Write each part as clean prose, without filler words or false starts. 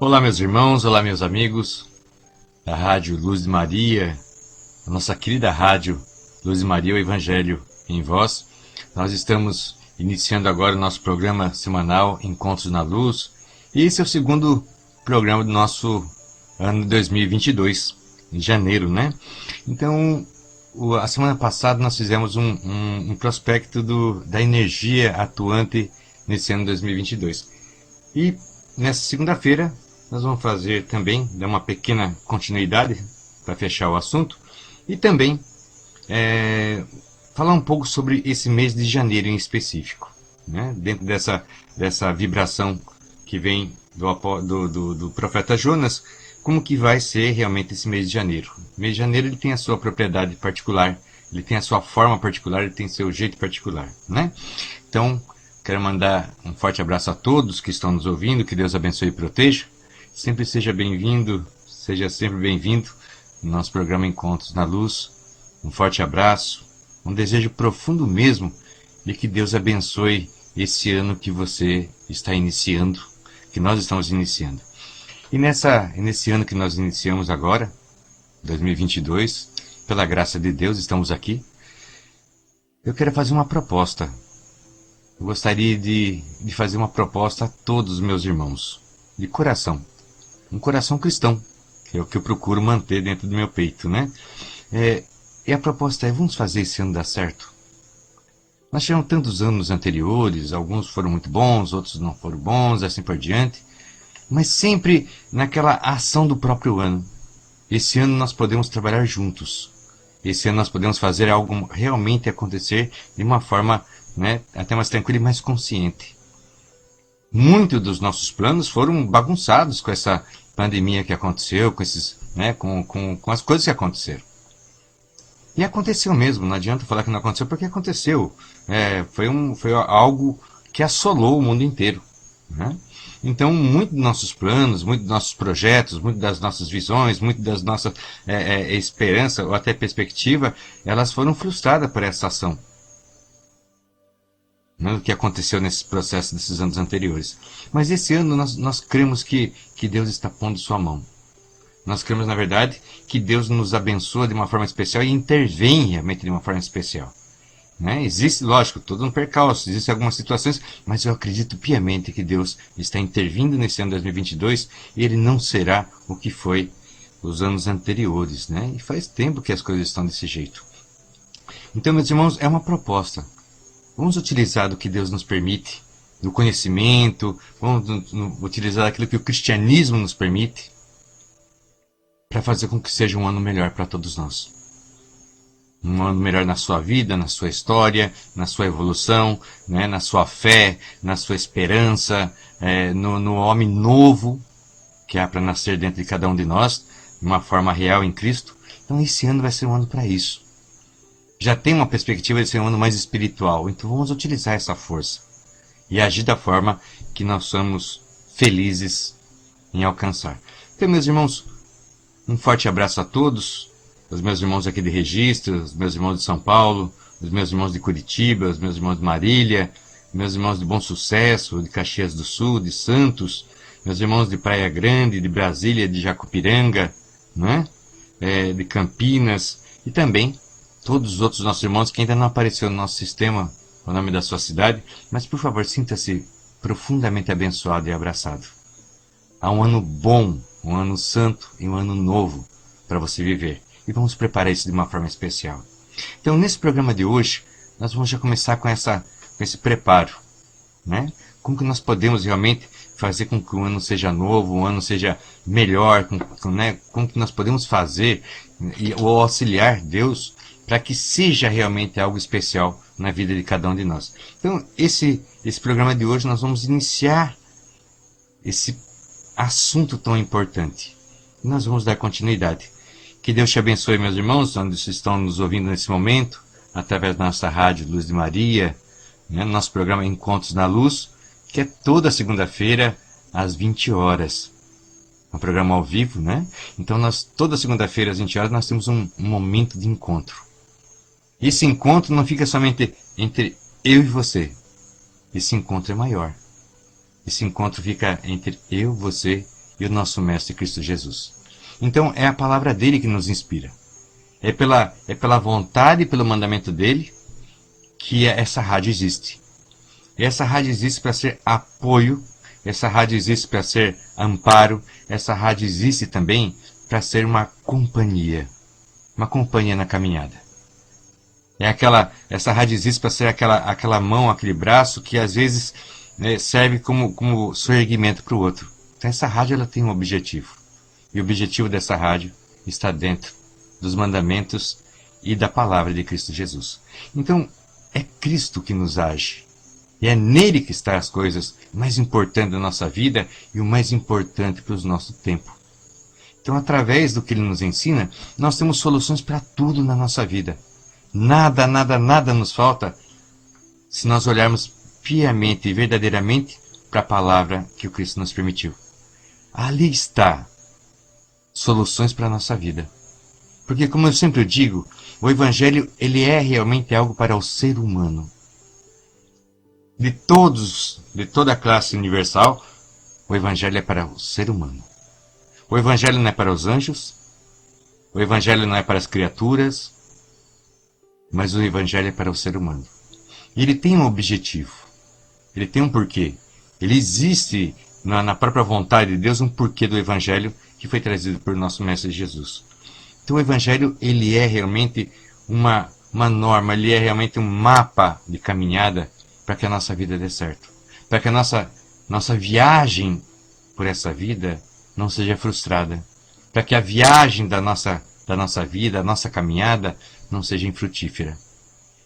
Olá, meus irmãos, olá, meus amigos da Rádio Luz de Maria, a nossa querida Rádio Luz de Maria, o Evangelho em Voz. Nós estamos iniciando agora o nosso programa semanal Encontros na Luz, e esse é o segundo programa do nosso ano de 2022, em janeiro, né? Então, a semana passada nós fizemos um prospecto da energia atuante nesse ano de 2022. E nessa segunda-feira nós vamos fazer também, dar uma pequena continuidade para fechar o assunto, e também falar um pouco sobre esse mês de janeiro em específico, né? Dentro dessa vibração que vem do profeta Jonas, como que vai ser realmente esse mês de janeiro. O mês de janeiro ele tem a sua propriedade particular, ele tem a sua forma particular, ele tem seu jeito particular, né? Então, quero mandar um forte abraço a todos que estão nos ouvindo, que Deus abençoe e proteja. Sempre seja bem-vindo, seja sempre bem-vindo no nosso programa Encontros na Luz. Um forte abraço, um desejo profundo mesmo de que Deus abençoe esse ano que você está iniciando, que nós estamos iniciando. E nesse ano que nós iniciamos agora, 2022, pela graça de Deus, estamos aqui. Eu quero fazer uma proposta. Eu gostaria de fazer uma proposta a todos os meus irmãos, de coração. Um coração cristão, que é o que eu procuro manter dentro do meu peito, né? E a proposta é, vamos fazer esse ano dar certo? Nós tivemos tantos anos anteriores, alguns foram muito bons, outros não foram bons, assim por diante. Mas sempre naquela ação do próprio ano. Esse ano nós podemos trabalhar juntos. Esse ano nós podemos fazer algo realmente acontecer de uma forma, né, até mais tranquila e mais consciente. Muitos dos nossos planos foram bagunçados com essa pandemia que aconteceu, com as coisas que aconteceram. E aconteceu mesmo, não adianta falar que não aconteceu, porque aconteceu. Foi algo que assolou o mundo inteiro, né? Então, muito dos nossos planos, muito dos nossos projetos, muito das nossas visões, muito das nossas esperanças ou até perspectiva, elas foram frustradas por essa ação, né, do que aconteceu nesse processo desses anos anteriores. Mas esse ano nós cremos que Deus está pondo sua mão. Nós cremos, na verdade, que Deus nos abençoa de uma forma especial e intervém realmente de uma forma especial. Né? Existe, lógico, todo um percalço, existem algumas situações, mas eu acredito piamente que Deus está intervindo nesse ano 2022 e ele não será o que foi os anos anteriores, né? E faz tempo que as coisas estão desse jeito. Então, meus irmãos, é uma proposta. Vamos utilizar do que Deus nos permite, do conhecimento, vamos utilizar aquilo que o cristianismo nos permite, para fazer com que seja um ano melhor para todos nós. Um ano melhor na sua vida, na sua história, na sua evolução, né, na sua fé, na sua esperança, no homem novo que há para nascer dentro de cada um de nós, de uma forma real em Cristo. Então esse ano vai ser um ano para isso. Já tem uma perspectiva de ser um ano mais espiritual, então vamos utilizar essa força e agir da forma que nós somos felizes em alcançar. Então, meus irmãos, um forte abraço a todos. Os meus irmãos aqui de Registro, os meus irmãos de São Paulo, os meus irmãos de Curitiba, os meus irmãos de Marília, meus irmãos de Bom Sucesso, de Caxias do Sul, de Santos, meus irmãos de Praia Grande, de Brasília, de Jacupiranga, né? De Campinas, e também todos os outros nossos irmãos que ainda não apareceu no nosso sistema, o nome da sua cidade, mas por favor, sinta-se profundamente abençoado e abraçado. Há um ano bom, um ano santo e um ano novo para você viver. E vamos preparar isso de uma forma especial. Então, nesse programa de hoje, nós vamos já começar com esse preparo, né? Como que nós podemos realmente fazer com que o ano seja novo, o ano seja melhor, né? Como que nós podemos fazer ou auxiliar Deus para que seja realmente algo especial na vida de cada um de nós. Então, esse programa de hoje nós vamos iniciar esse assunto tão importante. E nós vamos dar continuidade. Que Deus te abençoe, meus irmãos, onde vocês estão nos ouvindo nesse momento, através da nossa rádio Luz de Maria, né, nosso programa Encontros na Luz, que é toda segunda-feira, às 20 horas. Um programa ao vivo, né? Então, toda segunda-feira, às 20 horas, nós temos um momento de encontro. Esse encontro não fica somente entre eu e você. Esse encontro é maior. Esse encontro fica entre eu, você e o nosso Mestre Cristo Jesus. Então é a palavra dele que nos inspira. É pela vontade e pelo mandamento dele que essa rádio existe. E essa rádio existe para ser apoio, essa rádio existe para ser amparo, essa rádio existe também para ser uma companhia na caminhada. Essa rádio existe para ser aquela mão, aquele braço que às vezes, né, serve como soerguimento para o outro. Então essa rádio ela tem um objetivo. E o objetivo dessa rádio está dentro dos mandamentos e da palavra de Cristo Jesus. Então é Cristo que nos age. E é nele que estão as coisas mais importantes da nossa vida e o mais importante para o nosso tempo. Então, através do que ele nos ensina, nós temos soluções para tudo na nossa vida. Nada, nada, nada nos falta se nós olharmos piamente e verdadeiramente para a palavra que o Cristo nos permitiu. Ali está soluções para a nossa vida. Porque, como eu sempre digo, o Evangelho ele é realmente algo para o ser humano. De toda a classe universal, o Evangelho é para o ser humano. O Evangelho não é para os anjos, o Evangelho não é para as criaturas, mas o Evangelho é para o ser humano. E ele tem um objetivo, ele tem um porquê. Ele existe na própria vontade de Deus um porquê do Evangelho que foi trazido por nosso Mestre Jesus. Então o Evangelho ele é realmente uma norma, ele é realmente um mapa de caminhada para que a nossa vida dê certo. Para que a nossa viagem por essa vida não seja frustrada. Para que a viagem da nossa vida, a nossa caminhada, não seja infrutífera.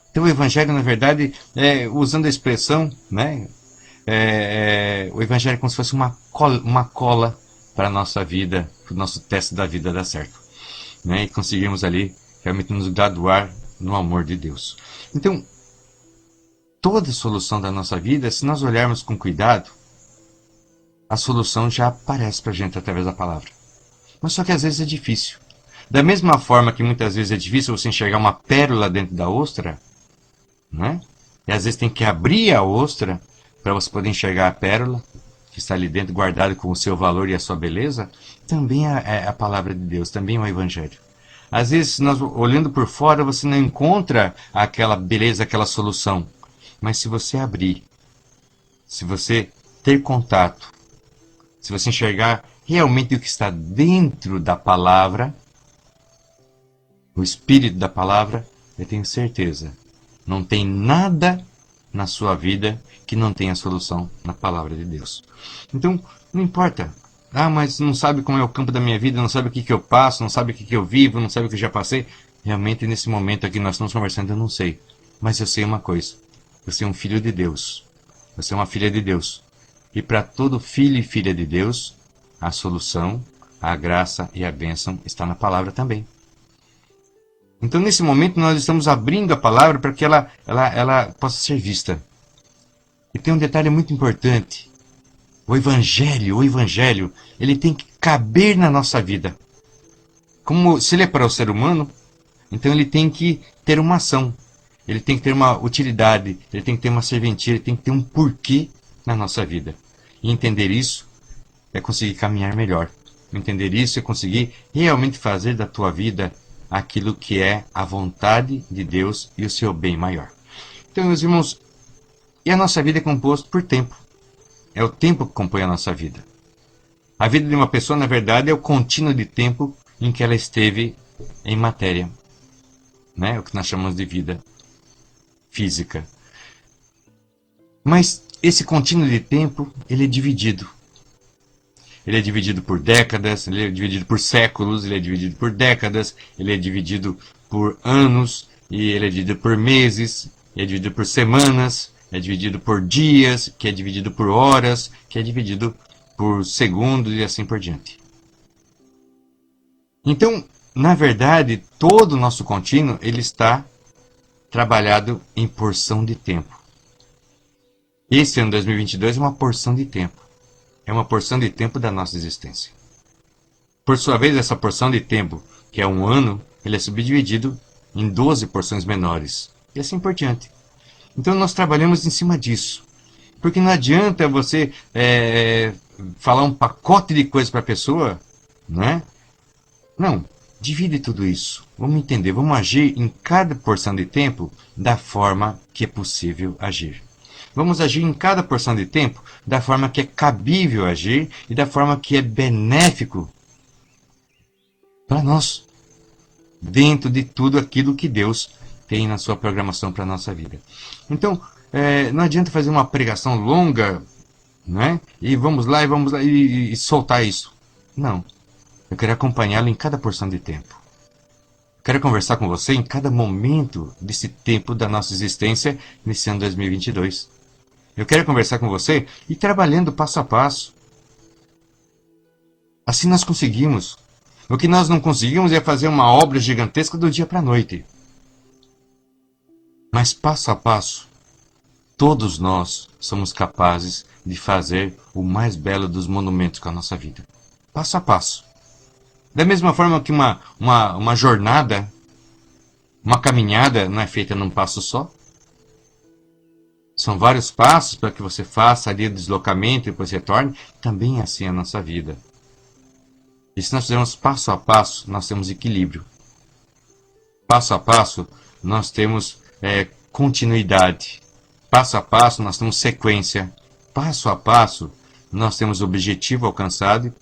Então o Evangelho, na verdade, usando a expressão, né, o Evangelho é como se fosse uma cola para a nossa vida, para o nosso teste da vida dar certo. Né, e conseguirmos ali realmente nos graduar no amor de Deus. Então, toda solução da nossa vida, se nós olharmos com cuidado, a solução já aparece para a gente através da palavra. Mas só que às vezes é difícil. Da mesma forma que muitas vezes é difícil você enxergar uma pérola dentro da ostra, né? E às vezes tem que abrir a ostra para você poder enxergar a pérola, que está ali dentro guardada com o seu valor e a sua beleza, também é a palavra de Deus, também é o Evangelho. Às vezes, nós olhando por fora, você não encontra aquela beleza, aquela solução. Mas se você abrir, se você ter contato, se você enxergar realmente o que está dentro da palavra, o espírito da palavra, eu tenho certeza, não tem nada na sua vida que não tenha solução na palavra de Deus. Então, não importa. Ah, mas não sabe como é o campo da minha vida, não sabe o que eu passo, não sabe o que eu vivo, não sabe o que eu já passei. Realmente, nesse momento aqui nós estamos conversando, eu não sei. Mas eu sei uma coisa. Você é um filho de Deus. Você é uma filha de Deus. E para todo filho e filha de Deus, a solução, a graça e a bênção está na palavra também. Então, nesse momento, nós estamos abrindo a palavra para que ela possa ser vista. E tem um detalhe muito importante. O Evangelho, ele tem que caber na nossa vida. Como se ele é para o ser humano, então ele tem que ter uma ação. Ele tem que ter uma utilidade, ele tem que ter uma serventia, ele tem que ter um porquê na nossa vida. E entender isso é conseguir caminhar melhor. Entender isso é conseguir realmente fazer da tua vida aquilo que é a vontade de Deus e o seu bem maior. Então, meus irmãos, e a nossa vida é composta por tempo. É o tempo que compõe a nossa vida. A vida de uma pessoa, na verdade, é o contínuo de tempo em que ela esteve em matéria. Né? O que nós chamamos de vida física. Mas esse contínuo de tempo, ele é dividido. Ele é dividido por décadas, ele é dividido por séculos, ele é dividido por décadas, ele é dividido por anos, e ele é dividido por meses, ele é dividido por semanas, é dividido por dias, que é dividido por horas, que é dividido por segundos e assim por diante. Então, na verdade, todo o nosso contínuo ele está trabalhado em porção de tempo. Esse ano 2022 é uma porção de tempo. É uma porção de tempo da nossa existência. Por sua vez, essa porção de tempo, que é um ano, ele é subdividido em 12 porções menores. E assim por diante. Então nós trabalhamos em cima disso. Porque não adianta você falar um pacote de coisas para a pessoa, né? Não, divide tudo isso. Vamos entender, vamos agir em cada porção de tempo da forma que é possível agir. Vamos agir em cada porção de tempo da forma que é cabível agir e da forma que é benéfico para nós, dentro de tudo aquilo que Deus tem na sua programação para a nossa vida. Então, não adianta fazer uma pregação longa, né? E vamos lá e soltar isso. Não. Eu quero acompanhá-lo em cada porção de tempo. Quero conversar com você em cada momento desse tempo da nossa existência nesse ano 2022. Eu quero conversar com você e trabalhando passo a passo. Assim nós conseguimos. O que nós não conseguimos é fazer uma obra gigantesca do dia para a noite. Mas passo a passo, todos nós somos capazes de fazer o mais belo dos monumentos com a nossa vida. Passo a passo. Da mesma forma que uma jornada, uma caminhada não é feita num passo só. São vários passos para que você faça ali o deslocamento e depois retorne. Também é assim a nossa vida. E se nós fizermos passo a passo, nós temos equilíbrio. Passo a passo, nós temos continuidade. Passo a passo, nós temos sequência. Passo a passo, nós temos objetivo alcançado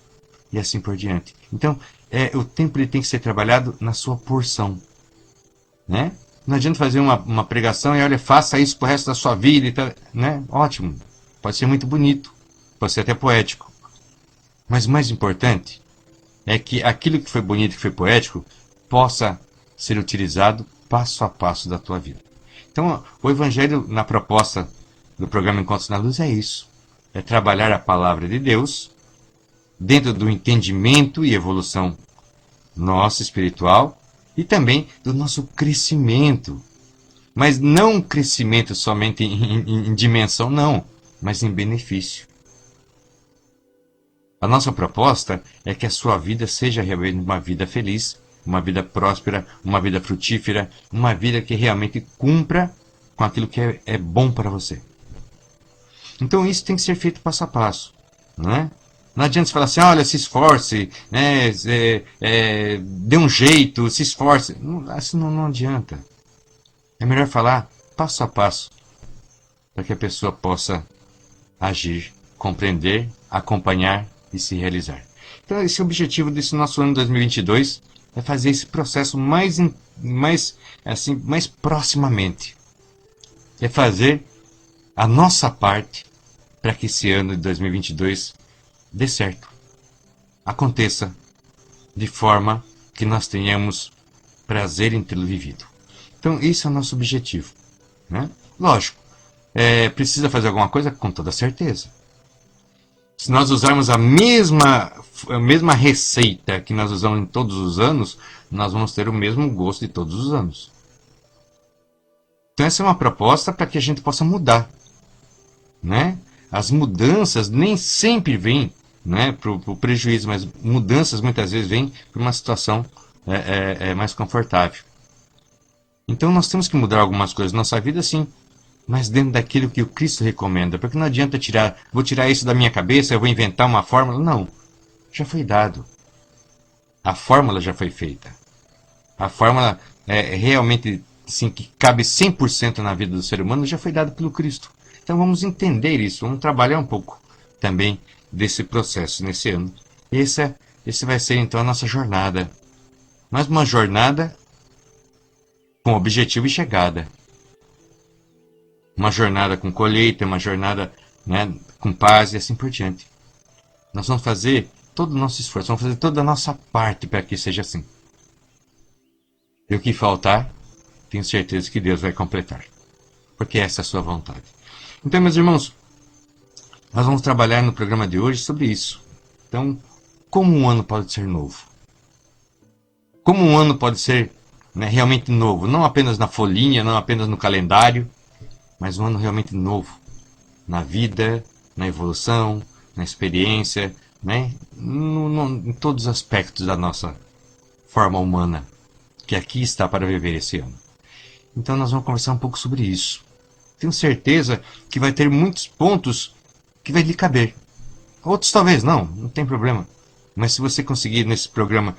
e assim por diante. Então, o tempo ele tem que ser trabalhado na sua porção. Né? Não adianta fazer uma pregação e olha, faça isso pro resto da sua vida. E tal, né? Ótimo. Pode ser muito bonito. Pode ser até poético. Mas o mais importante é que aquilo que foi bonito, que foi poético, possa ser utilizado passo a passo da tua vida. Então, o Evangelho, na proposta do programa Encontros na Luz, é isso. É trabalhar a palavra de Deus dentro do entendimento e evolução nossa espiritual e também do nosso crescimento. Mas não um crescimento somente em dimensão, não, mas em benefício. A nossa proposta é que a sua vida seja realmente uma vida feliz, uma vida próspera, uma vida frutífera, uma vida que realmente cumpra com aquilo que é bom para você. Então isso tem que ser feito passo a passo, né? Não adianta você falar assim, olha, se esforce, né, dê um jeito, se esforce. Assim não adianta. É melhor falar passo a passo, para que a pessoa possa agir, compreender, acompanhar e se realizar. Então esse é o objetivo desse nosso ano 2022, é fazer esse processo mais proximamente. É fazer a nossa parte para que esse ano de 2022 dê certo, aconteça de forma que nós tenhamos prazer em tê-lo vivido. Então, esse é o nosso objetivo. Né? Lógico, precisa fazer alguma coisa? Com toda certeza. Se nós usarmos a mesma receita que nós usamos em todos os anos, nós vamos ter o mesmo gosto de todos os anos. Então, essa é uma proposta para que a gente possa mudar. Né? As mudanças nem sempre vêm, né, para o prejuízo, mas mudanças muitas vezes vêm para uma situação mais confortável. Então nós temos que mudar algumas coisas na nossa vida, sim, mas dentro daquilo que o Cristo recomenda, porque não adianta vou tirar isso da minha cabeça, eu vou inventar uma fórmula. Não, já foi dado. A fórmula já foi feita. A fórmula realmente assim, que cabe 100% na vida do ser humano já foi dada pelo Cristo. Então vamos entender isso, vamos trabalhar um pouco também desse processo nesse ano. Esse vai ser então a nossa jornada. Mas uma jornada com objetivo e chegada. Uma jornada com colheita, uma jornada, né, com paz e assim por diante. Nós vamos fazer todo o nosso esforço, vamos fazer toda a nossa parte para que seja assim. E o que faltar, tenho certeza que Deus vai completar. Porque essa é a sua vontade. Então, meus irmãos, nós vamos trabalhar no programa de hoje sobre isso. Então, como um ano pode ser novo? Como um ano pode ser, né, realmente novo? Não apenas na folhinha, não apenas no calendário, mas um ano realmente novo. Na vida, na evolução, na experiência, né, em todos os aspectos da nossa forma humana, que aqui está para viver esse ano. Então, nós vamos conversar um pouco sobre isso. Tenho certeza que vai ter muitos pontos que vai lhe caber. Outros talvez não tem problema. Mas se você conseguir nesse programa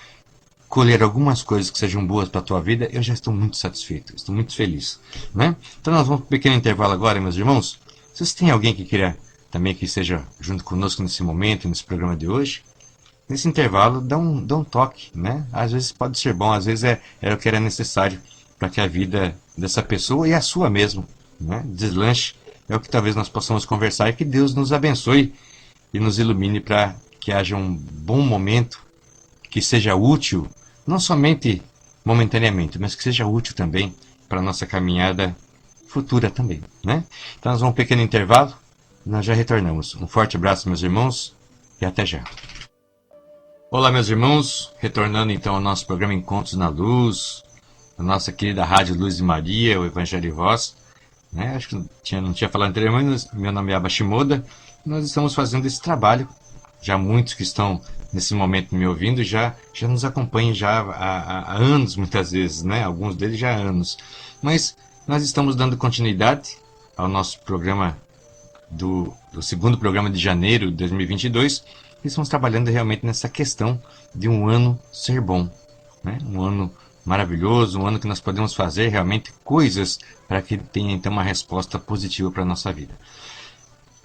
colher algumas coisas que sejam boas para a tua vida, eu já estou muito satisfeito, estou muito feliz, né? Então nós vamos para um pequeno intervalo agora, meus irmãos. Se você tem alguém que queira também que esteja junto conosco nesse momento, nesse programa de hoje, nesse intervalo, dá um toque, né? Às vezes pode ser bom, às vezes é o que era necessário para que a vida dessa pessoa e a sua mesmo, né, deslanche. É o que talvez nós possamos conversar e que Deus nos abençoe e nos ilumine para que haja um bom momento, que seja útil, não somente momentaneamente, mas que seja útil também para a nossa caminhada futura também, né? Então nós vamos um pequeno intervalo, nós já retornamos. Um forte abraço, meus irmãos, e até já. Olá, meus irmãos, retornando então ao nosso programa Encontros na Luz, a nossa querida Rádio Luz de Maria, o Evangelho e Voz, né? Acho que não tinha falado anteriormente, mas meu nome é Abba Shimoda, e nós estamos fazendo esse trabalho. Já muitos que estão nesse momento me ouvindo já nos acompanham já há anos, muitas vezes, né? Alguns deles já há anos. Mas nós estamos dando continuidade ao nosso programa do segundo programa de janeiro de 2022 e estamos trabalhando realmente nessa questão de um ano ser bom, né? Um ano maravilhoso, um ano que nós podemos fazer realmente coisas para que tenha então uma resposta positiva para a nossa vida.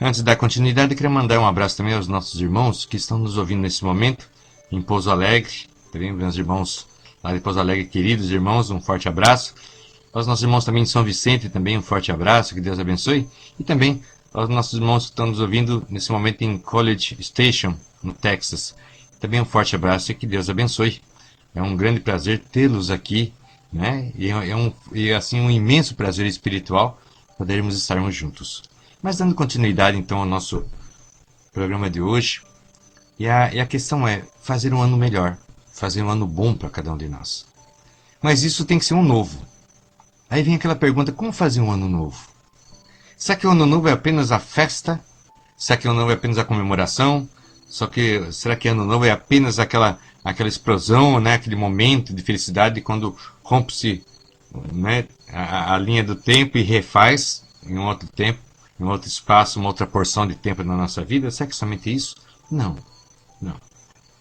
Antes da continuidade, eu queria mandar um abraço também aos nossos irmãos que estão nos ouvindo nesse momento em Pouso Alegre, também meus irmãos lá de Pouso Alegre, queridos irmãos, um forte abraço. Aos nossos irmãos também de São Vicente, também um forte abraço, que Deus abençoe. E também aos nossos irmãos que estão nos ouvindo nesse momento em College Station, no Texas. Também um forte abraço e que Deus abençoe. É um grande prazer tê-los aqui, né? E assim um imenso prazer espiritual podermos estarmos juntos. Mas dando continuidade então ao nosso programa de hoje, e a questão é fazer um ano melhor, fazer um ano bom para cada um de nós. Mas isso tem que ser um novo. Aí vem aquela pergunta, como fazer um ano novo? Será que o ano novo é apenas a festa? Será que o ano novo é apenas a comemoração? Será que ano novo é apenas aquela explosão, né? Aquele momento de felicidade quando rompe-se, né, a linha do tempo e refaz em um outro tempo, em um outro espaço, uma outra porção de tempo na nossa vida? Será que é somente isso? Não.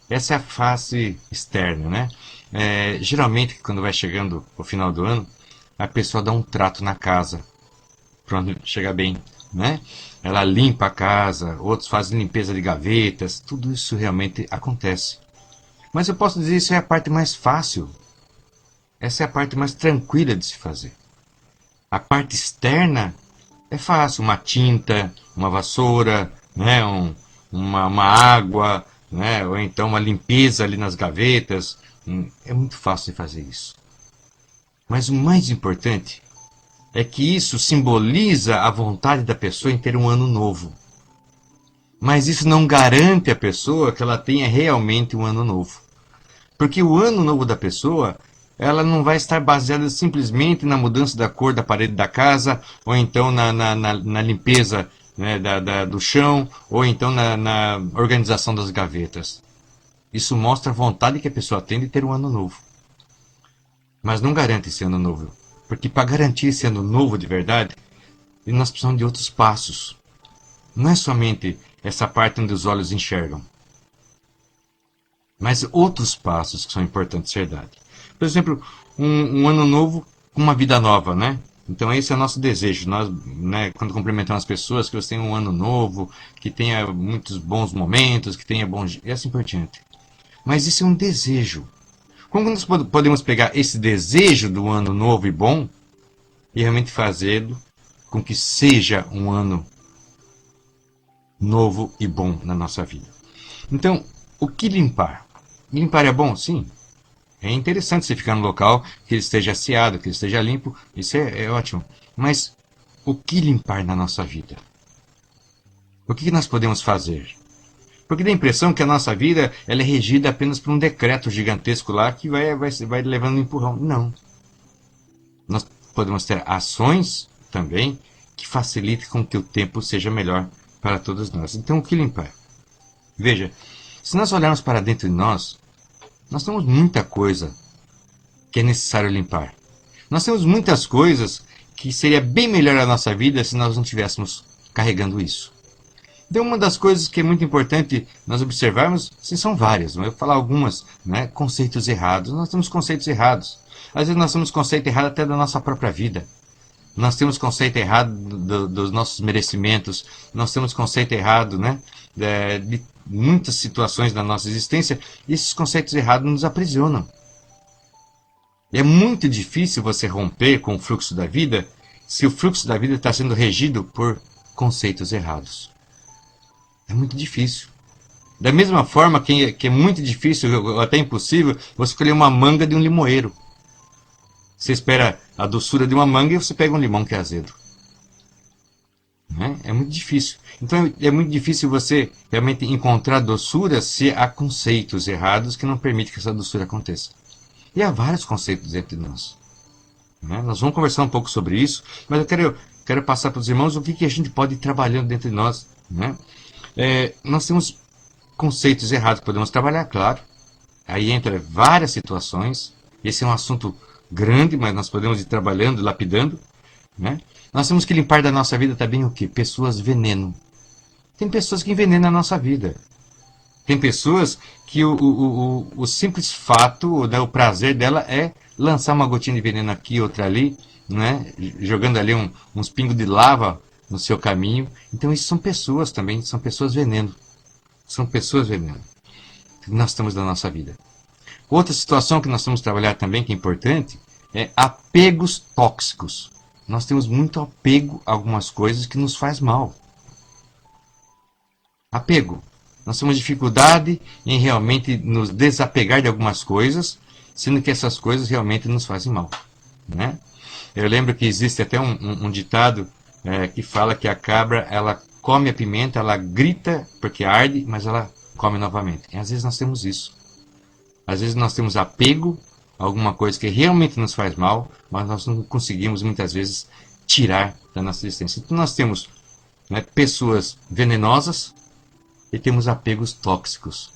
Essa é a face externa, né? Geralmente, quando vai chegando o final do ano, a pessoa dá um trato na casa, pronto, chega bem, né? Ela limpa a casa, outros fazem limpeza de gavetas, tudo isso realmente acontece. Mas eu posso dizer que isso é a parte mais fácil. Essa é a parte mais tranquila de se fazer. A parte externa é fácil, uma tinta, uma vassoura, né? Uma água, né? Ou então uma limpeza ali nas gavetas. É muito fácil de fazer isso. Mas o mais importante é que isso simboliza a vontade da pessoa em ter um ano novo. Mas isso não garante à pessoa que ela tenha realmente um ano novo. Porque o ano novo da pessoa, ela não vai estar baseada simplesmente na mudança da cor da parede da casa, ou então na limpeza, né, do chão, ou então na organização das gavetas. Isso mostra a vontade que a pessoa tem de ter um ano novo. Mas não garante esse ano novo. Porque para garantir esse ano novo de verdade, nós precisamos de outros passos. Não é somente essa parte onde os olhos enxergam, mas outros passos que são importantes ser dados. Por exemplo, um ano novo com uma vida nova, né? Então esse é o nosso desejo. Nós, né, quando cumprimentamos as pessoas, que você tenha um ano novo, que tenha muitos bons momentos, que tenha bons... e assim por diante. Mas isso é um desejo. Como nós podemos pegar esse desejo do ano novo e bom e realmente fazê-lo com que seja um ano novo e bom na nossa vida? Então, o que limpar? Limpar é bom? Sim. É interessante você ficar no local que ele esteja asseado, que ele esteja limpo. Isso é ótimo. Mas o que limpar na nossa vida? O que nós podemos fazer? Porque dá a impressão que a nossa vida ela é regida apenas por um decreto gigantesco lá que vai levando um empurrão. Não. Nós podemos ter ações também que facilitem com que o tempo seja melhor para todos nós. Então, o que limpar? Veja, se nós olharmos para dentro de nós temos muita coisa que é necessário limpar. Nós temos muitas coisas que seria bem melhor a nossa vida se nós não estivéssemos carregando isso. Então, uma das coisas que é muito importante nós observarmos, se são várias, mas eu vou falar algumas, né? Conceitos errados. Nós temos conceitos errados. Às vezes nós temos conceito errado até da nossa própria vida. Nós temos conceito errado dos nossos merecimentos. Nós temos conceito errado, né? De muitas situações da nossa existência. E esses conceitos errados nos aprisionam. E é muito difícil você romper com o fluxo da vida se o fluxo da vida está sendo regido por conceitos errados. É muito difícil. Da mesma forma que é muito difícil, ou até impossível, você escolher uma manga de um limoeiro. Você espera a doçura de uma manga e você pega um limão que é azedo. Né? É muito difícil. Então é muito difícil você realmente encontrar doçura se há conceitos errados que não permitem que essa doçura aconteça. E há vários conceitos entre nós. Né? Nós vamos conversar um pouco sobre isso, mas eu quero passar para os irmãos o que a gente pode ir trabalhando dentro de nós. Né? Nós temos conceitos errados que podemos trabalhar, claro. Aí entra várias situações. Esse é um assunto grande, mas nós podemos ir trabalhando, lapidando. Né? Nós temos que limpar da nossa vida também o quê? Pessoas veneno. Tem pessoas que envenenam a nossa vida. Tem pessoas que o simples fato, né, o prazer dela é lançar uma gotinha de veneno aqui, outra ali, né, jogando ali uns pingos de lava no seu caminho. Então isso são pessoas também, são pessoas veneno. São pessoas veneno que nós estamos na nossa vida. Outra situação que nós temos que trabalhar também, que é importante, é apegos tóxicos. Nós temos muito apego a algumas coisas que nos faz mal. Apego. Nós temos dificuldade em realmente nos desapegar de algumas coisas, sendo que essas coisas realmente nos fazem mal. Né? Eu lembro que existe até um ditado que fala que a cabra ela come a pimenta, ela grita porque arde, mas ela come novamente. E às vezes nós temos isso. Às vezes nós temos apego a alguma coisa que realmente nos faz mal, mas nós não conseguimos muitas vezes tirar da nossa existência. Então nós temos, né, pessoas venenosas e temos apegos tóxicos.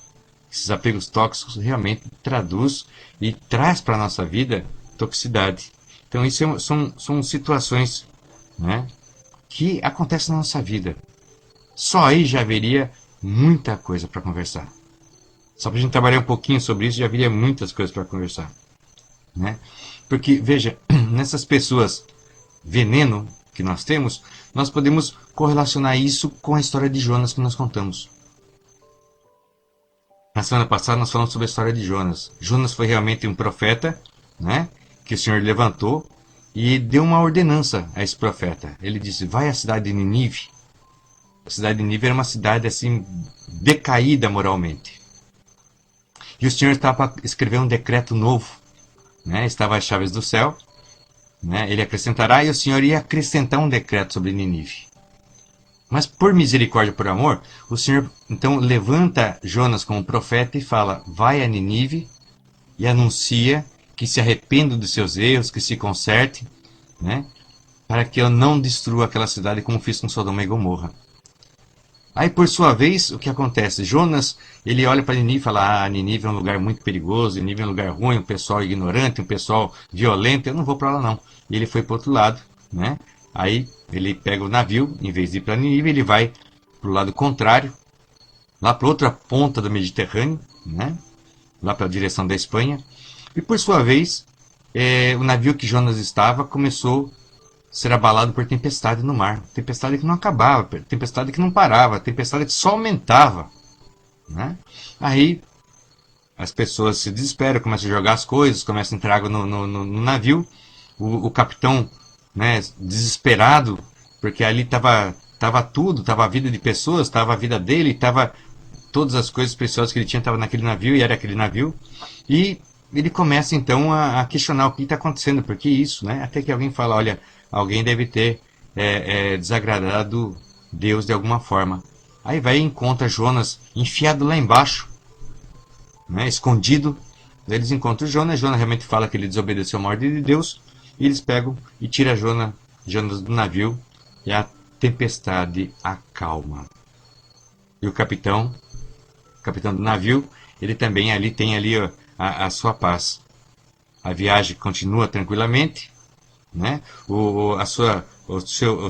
Esses apegos tóxicos realmente traduz e traz para a nossa vida toxicidade. Então isso são situações, né, que acontecem na nossa vida. Só aí já haveria muita coisa para conversar. Só para a gente trabalhar um pouquinho sobre isso, já haveria muitas coisas para conversar. Né? Porque, veja, nessas pessoas veneno que nós temos, nós podemos correlacionar isso com a história de Jonas que nós contamos. Na semana passada nós falamos sobre a história de Jonas. Jonas foi realmente um profeta, né, que o Senhor levantou e deu uma ordenança a esse profeta. Ele disse, vai à cidade de Nínive. A cidade de Nínive era uma cidade assim decaída moralmente. E o Senhor estava para escrever um decreto novo. Né? Estava as chaves do céu. Né? Ele acrescentará e o Senhor ia acrescentar um decreto sobre Nínive. Mas por misericórdia e por amor, o Senhor então levanta Jonas como profeta e fala, vai a Nínive e anuncia que se arrependa dos seus erros, que se conserte, né? Para que eu não destrua aquela cidade como fiz com Sodoma e Gomorra. Aí, por sua vez, o que acontece? Jonas, ele olha para Nínive e fala, Nínive é um lugar muito perigoso, Nínive é um lugar ruim, um pessoal ignorante, um pessoal violento, eu não vou para lá não. E ele foi para o outro lado, né? Aí ele pega o navio, em vez de ir para Nínive, ele vai para o lado contrário, lá para outra ponta do Mediterrâneo, né? Lá para a direção da Espanha. E por sua vez, o navio que Jonas estava começou ser abalado por tempestade no mar. Tempestade que não acabava, tempestade que não parava, tempestade que só aumentava. Né? Aí as pessoas se desesperam, começam a jogar as coisas, começam a entrar água no navio. O capitão, né, desesperado, porque ali estava tudo, estava a vida de pessoas, estava a vida dele, estava todas as coisas preciosas que ele tinha, estava naquele navio e era aquele navio. E ele começa então a questionar o que está acontecendo, por que isso, né? Até que alguém fala, olha, alguém deve ter desagradado Deus de alguma forma. Aí vai e encontra Jonas enfiado lá embaixo, né, escondido. Eles encontram Jonas realmente fala que ele desobedeceu a ordem de Deus, e eles pegam e tiram Jonas do navio, e a tempestade acalma. E o capitão do navio, ele também ali tem ali a sua paz. A viagem continua tranquilamente, né? O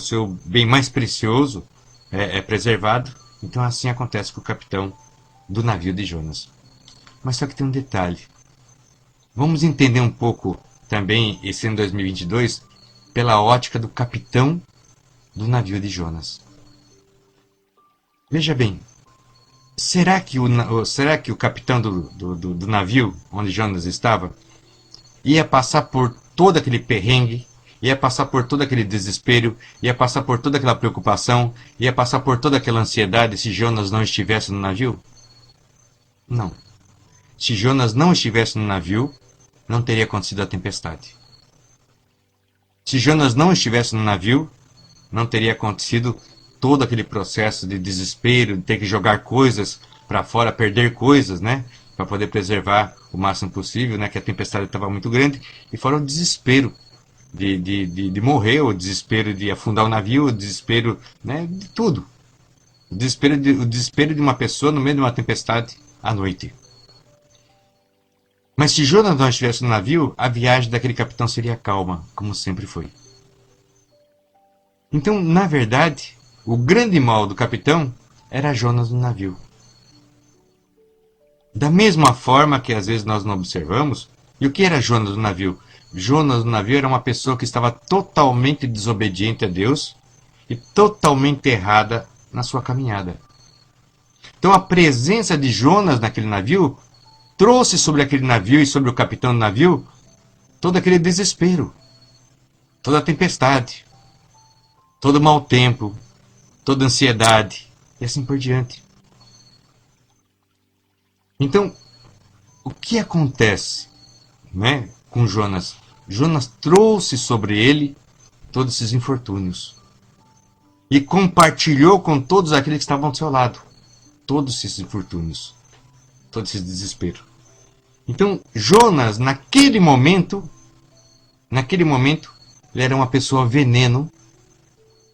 seu bem mais precioso é preservado, Então assim acontece com o capitão do navio de Jonas. Mas só que tem um detalhe. Vamos entender um pouco também esse ano 2022 pela ótica do capitão do navio de Jonas. Veja bem, será que o capitão do navio onde Jonas estava ia passar por todo aquele perrengue, ia passar por todo aquele desespero, ia passar por toda aquela preocupação, ia passar por toda aquela ansiedade se Jonas não estivesse no navio? Não. Se Jonas não estivesse no navio, não teria acontecido a tempestade. Se Jonas não estivesse no navio, não teria acontecido todo aquele processo de desespero, de ter que jogar coisas para fora, perder coisas, né? Para poder preservar o máximo possível, né? Que a tempestade estava muito grande. E fora o desespero de morrer, o desespero de afundar o navio, o desespero, né? De tudo. O desespero de uma pessoa no meio de uma tempestade à noite. Mas se Jonas não estivesse no navio, a viagem daquele capitão seria calma, como sempre foi. Então, na verdade, o grande mal do capitão era Jonas no navio. Da mesma forma que às vezes nós não observamos, e o que era Jonas no navio? Jonas no navio era uma pessoa que estava totalmente desobediente a Deus e totalmente errada na sua caminhada. Então a presença de Jonas naquele navio trouxe sobre aquele navio e sobre o capitão do navio todo aquele desespero, toda a tempestade, todo o mau tempo, toda a ansiedade e assim por diante. Então, o que acontece, né, com Jonas? Jonas trouxe sobre ele todos esses infortúnios e compartilhou com todos aqueles que estavam ao seu lado todos esses infortúnios, todo esse desespero. Então, Jonas, naquele momento, ele era uma pessoa veneno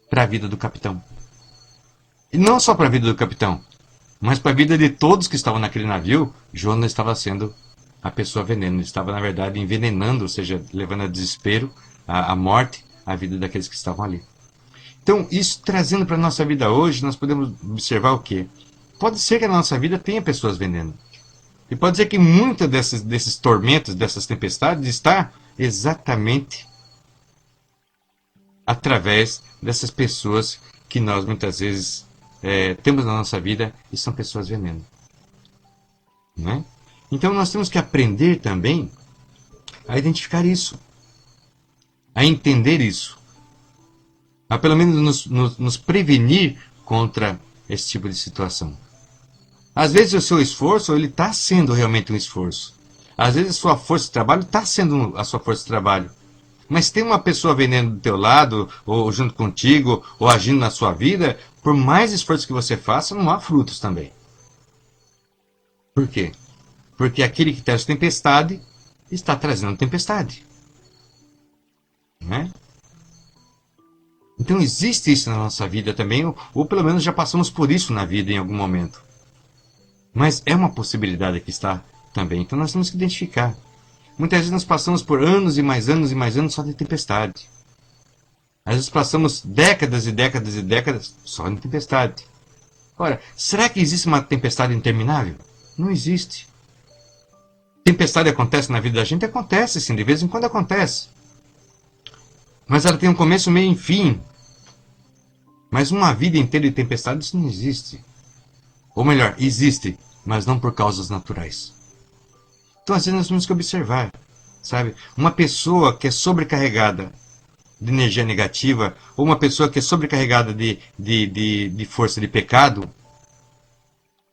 para a vida do capitão. E não só para a vida do capitão, mas para a vida de todos que estavam naquele navio. Jonas estava sendo a pessoa veneno. Ele estava, na verdade, envenenando, ou seja, levando a desespero, a morte, a vida daqueles que estavam ali. Então, isso trazendo para a nossa vida hoje, nós podemos observar o quê? Pode ser que na nossa vida tenha pessoas veneno. E pode ser que muitas desses tormentos, dessas tempestades, está exatamente através dessas pessoas que nós muitas vezes temos na nossa vida e são pessoas veneno. Né? Então nós temos que aprender também a identificar isso, a entender isso, a pelo menos nos prevenir contra esse tipo de situação. Às vezes o seu esforço ele está sendo realmente um esforço. Às vezes a sua força de trabalho está sendo a sua força de trabalho. Mas tem uma pessoa veneno do teu lado, ou junto contigo, ou agindo na sua vida, por mais esforço que você faça, não há frutos também. Por quê? Porque aquele que traz tempestade está trazendo tempestade. Né? Então existe isso na nossa vida também, ou pelo menos já passamos por isso na vida em algum momento. Mas é uma possibilidade que está também. Então nós temos que identificar. Muitas vezes nós passamos por anos e mais anos e mais anos só de tempestade. Às vezes passamos décadas e décadas e décadas só de tempestade. Ora, será que existe uma tempestade interminável? Não existe. Tempestade acontece na vida da gente? Acontece sim, de vez em quando acontece. Mas ela tem um começo, meio e fim. Mas uma vida inteira de tempestade, isso não existe. Ou melhor, existe, mas não por causas naturais. Então, às vezes, nós temos que observar, sabe? Uma pessoa que é sobrecarregada de energia negativa, ou uma pessoa que é sobrecarregada de força de pecado,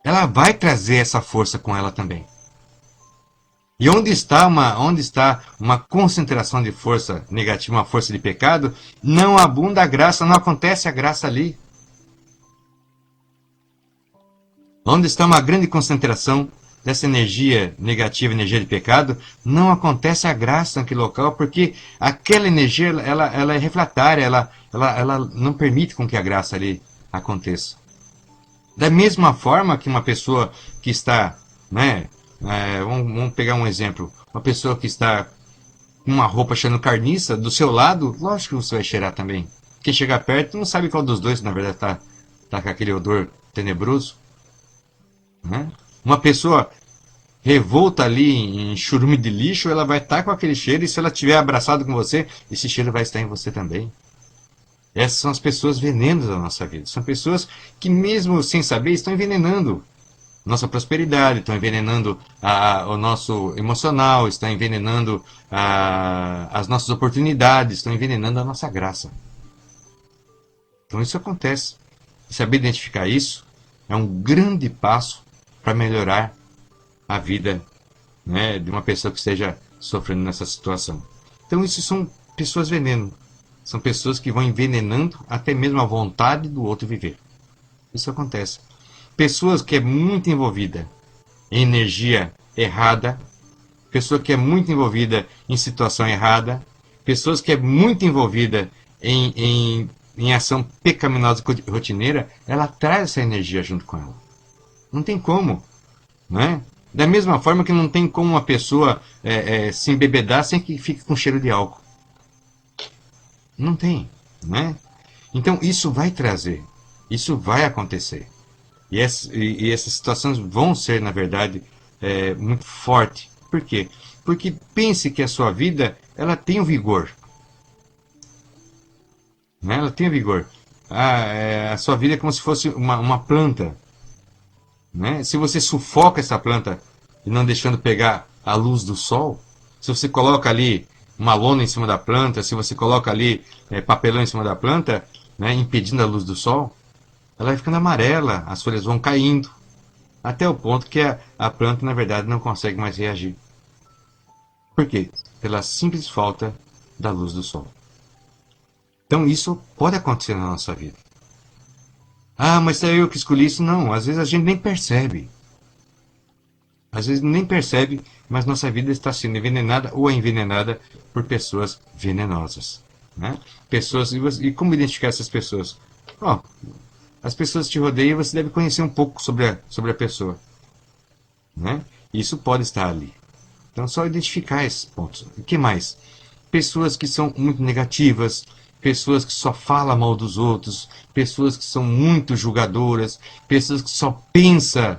ela vai trazer essa força com ela também. E onde está uma concentração de força negativa, uma força de pecado, não abunda a graça, não acontece a graça ali. Onde está uma grande concentração dessa energia negativa, energia de pecado, não acontece a graça naquele local, porque aquela energia ela é refratária, ela não permite com que a graça ali aconteça. Da mesma forma que uma pessoa que está, né, vamos pegar um exemplo, uma pessoa que está com uma roupa cheirando carniça, do seu lado, lógico que você vai cheirar também. Quem chegar perto não sabe qual dos dois, na verdade, está com aquele odor tenebroso. Né? Uma pessoa revolta ali em churume de lixo, ela vai estar com aquele cheiro, e se ela estiver abraçado com você, esse cheiro vai estar em você também. Essas são as pessoas venenos da nossa vida. São pessoas que, mesmo sem saber, estão envenenando nossa prosperidade, estão envenenando o nosso emocional, estão envenenando as nossas oportunidades, estão envenenando a nossa graça. Então isso acontece. E saber identificar isso é um grande passo para melhorar a vida, né, de uma pessoa que esteja sofrendo nessa situação. Então isso são pessoas veneno. São pessoas que vão envenenando até mesmo a vontade do outro viver. Isso acontece. Pessoas que é muito envolvida em energia errada, pessoa que é muito envolvida em situação errada, pessoas que é muito envolvida em ação pecaminosa e rotineira, ela traz essa energia junto com ela. Não tem como, né? Da mesma forma que não tem como uma pessoa se embebedar sem que fique com cheiro de álcool. Não tem, né? Então isso vai trazer, isso vai acontecer. E essas situações vão ser, na verdade, muito fortes. Por quê? Porque pense que a sua vida ela tem um vigor. Né? Ela tem um vigor. A sua vida é como se fosse uma planta. Né? Se você sufoca essa planta e não deixando pegar a luz do sol, se você coloca ali uma lona em cima da planta, se você coloca ali papelão em cima da planta, né, impedindo a luz do sol, ela vai ficando amarela, as folhas vão caindo, até o ponto que a planta, na verdade, não consegue mais reagir. Por quê? Pela simples falta da luz do sol. Então isso pode acontecer na nossa vida. Ah, mas é eu que escolhi isso? Não, às vezes a gente nem percebe. Às vezes nem percebe, mas nossa vida está sendo envenenada ou é envenenada por pessoas venenosas. Né? Pessoas, e como identificar essas pessoas? Oh, as pessoas que te rodeiam, você deve conhecer um pouco sobre a pessoa. Né? Isso pode estar ali. Então, só identificar esses pontos. O que mais? Pessoas que são muito negativas, pessoas que só falam mal dos outros, pessoas que são muito julgadoras, pessoas que só pensam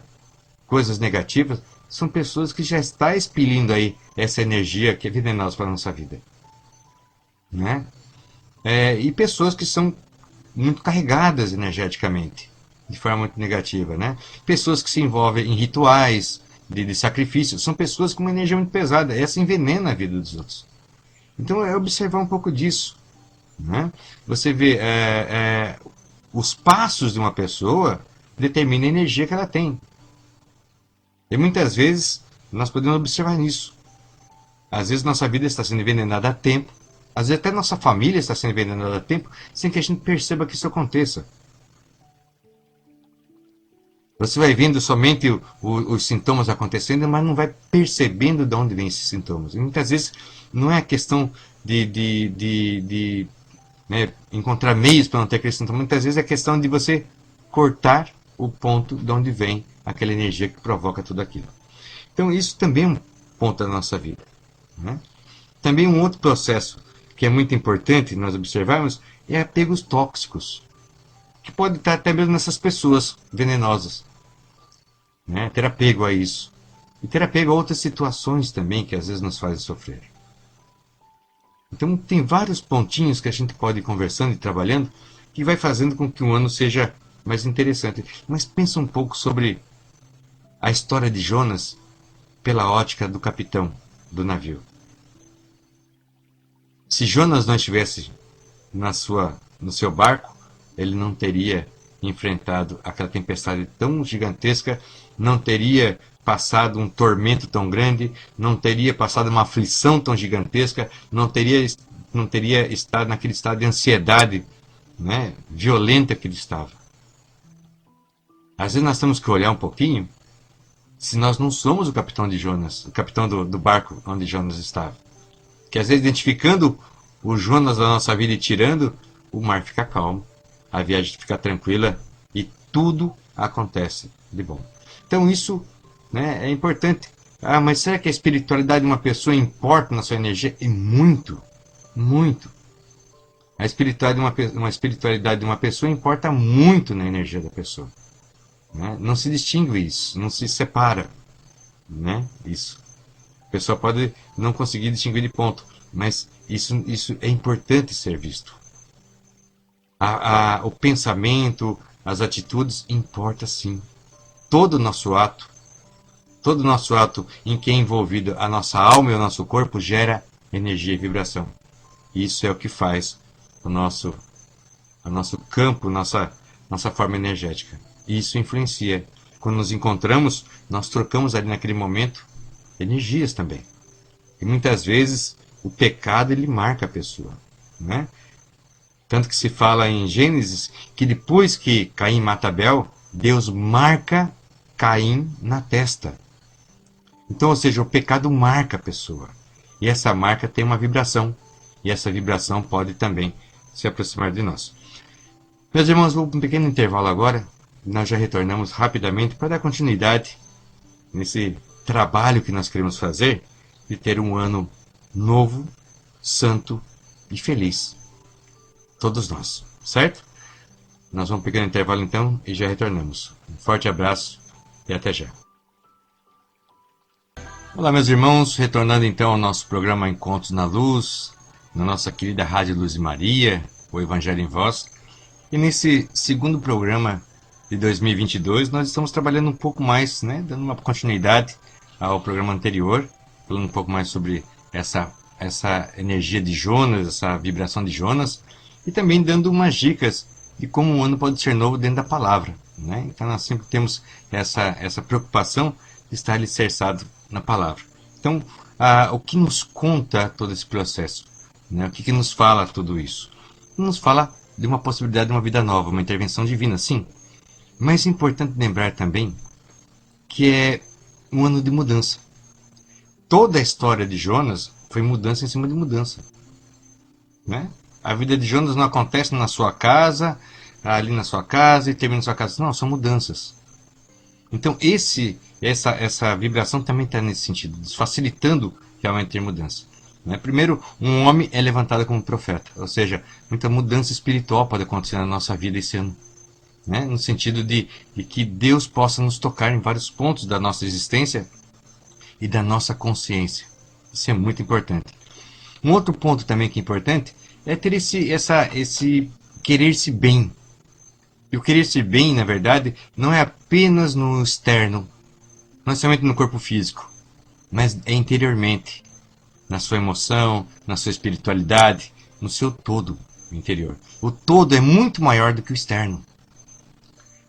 coisas negativas, são pessoas que já estão expelindo aí essa energia que é venenosa para a nossa vida. Né? E pessoas que são muito carregadas energeticamente, de forma muito negativa. Né? Pessoas que se envolvem em rituais de sacrifício, são pessoas com uma energia muito pesada, essa envenena a vida dos outros. Então é observar um pouco disso. Né? Você vê os passos de uma pessoa determinam a energia que ela tem. E muitas vezes nós podemos observar nisso. Às vezes nossa vida está sendo envenenada há tempo, às vezes até nossa família está sendo envenenada há tempo, sem que a gente perceba que isso aconteça. Você vai vendo somente os sintomas acontecendo, mas não vai percebendo de onde vêm esses sintomas. E muitas vezes não é a questão de encontrar meios para não ter aquele sintoma, muitas vezes é questão de você cortar o ponto de onde vem aquela energia que provoca tudo aquilo. Então isso também é um ponto da nossa vida. Né? Também um outro processo que é muito importante nós observarmos é apegos tóxicos, que pode estar até mesmo nessas pessoas venenosas. Né? Ter apego a isso. E ter apego a outras situações também que às vezes nos fazem sofrer. Então tem vários pontinhos que a gente pode ir conversando e trabalhando que vai fazendo com que o ano seja mais interessante. Mas pensa um pouco sobre a história de Jonas pela ótica do capitão do navio. Se Jonas não estivesse no seu barco, ele não teria enfrentado aquela tempestade tão gigantesca, não teria passado um tormento tão grande, não teria passado uma aflição tão gigantesca, não teria estado naquele estado de ansiedade, né, violenta que ele estava. Às vezes nós temos que olhar um pouquinho se nós não somos o capitão de Jonas, o capitão do barco onde Jonas estava. Que às vezes identificando o Jonas da nossa vida e tirando, o mar fica calmo, a viagem fica tranquila e tudo acontece de bom. Então isso, né, é importante. Ah, mas será que a espiritualidade de uma pessoa importa na sua energia? E muito, muito. Uma espiritualidade de uma pessoa importa muito na energia da pessoa. Né? Não se distingue isso, não se separa. Né? Isso. A pessoa pode não conseguir distinguir de ponto, mas isso é importante ser visto. O pensamento, as atitudes, importa sim. Todo o nosso ato em que é envolvido a nossa alma e o nosso corpo gera energia e vibração. Isso é o que faz o nosso campo, nossa forma energética. Isso influencia. Quando nos encontramos, nós trocamos ali naquele momento energias também. E muitas vezes o pecado ele marca a pessoa. Né? Tanto que se fala em Gênesis que depois que Caim mata Abel, Deus marca Caim na testa. Então, ou seja, o pecado marca a pessoa. E essa marca tem uma vibração. E essa vibração pode também se aproximar de nós. Meus irmãos, vou para um pequeno intervalo agora. Nós já retornamos rapidamente para dar continuidade nesse trabalho que nós queremos fazer de ter um ano novo, santo e feliz. Todos nós, certo? Nós vamos pegar um intervalo então e já retornamos. Um forte abraço e até já. Olá, meus irmãos, retornando então ao nosso programa Encontros na Luz, na nossa querida Rádio Luz e Maria, o Evangelho em Voz. E nesse segundo programa de 2022, nós estamos trabalhando um pouco mais, né, dando uma continuidade ao programa anterior, falando um pouco mais sobre essa energia de Jonas, essa vibração de Jonas, e também dando umas dicas de como um ano pode ser novo dentro da palavra. Né? Então nós sempre temos essa preocupação de estar alicerçado na palavra. Então, o que nos conta todo esse processo? Né? O que nos fala tudo isso? Nos fala de uma possibilidade de uma vida nova, uma intervenção divina, sim. Mas é importante lembrar também que é um ano de mudança. Toda a história de Jonas foi mudança em cima de mudança. Né? A vida de Jonas não acontece na sua casa, ali na sua casa e termina na sua casa. Não, são mudanças. Então essa vibração também está nesse sentido, facilitando realmente ter mudança. Né? Primeiro, um homem é levantado como profeta, ou seja, muita mudança espiritual pode acontecer na nossa vida esse ano. Né? No sentido de que Deus possa nos tocar em vários pontos da nossa existência e da nossa consciência. Isso é muito importante. Um outro ponto também que é importante é ter esse querer-se bem. E o querer-se bem, na verdade, não é apenas no externo, não é somente no corpo físico, mas é interiormente, na sua emoção, na sua espiritualidade, no seu todo interior. O todo é muito maior do que o externo.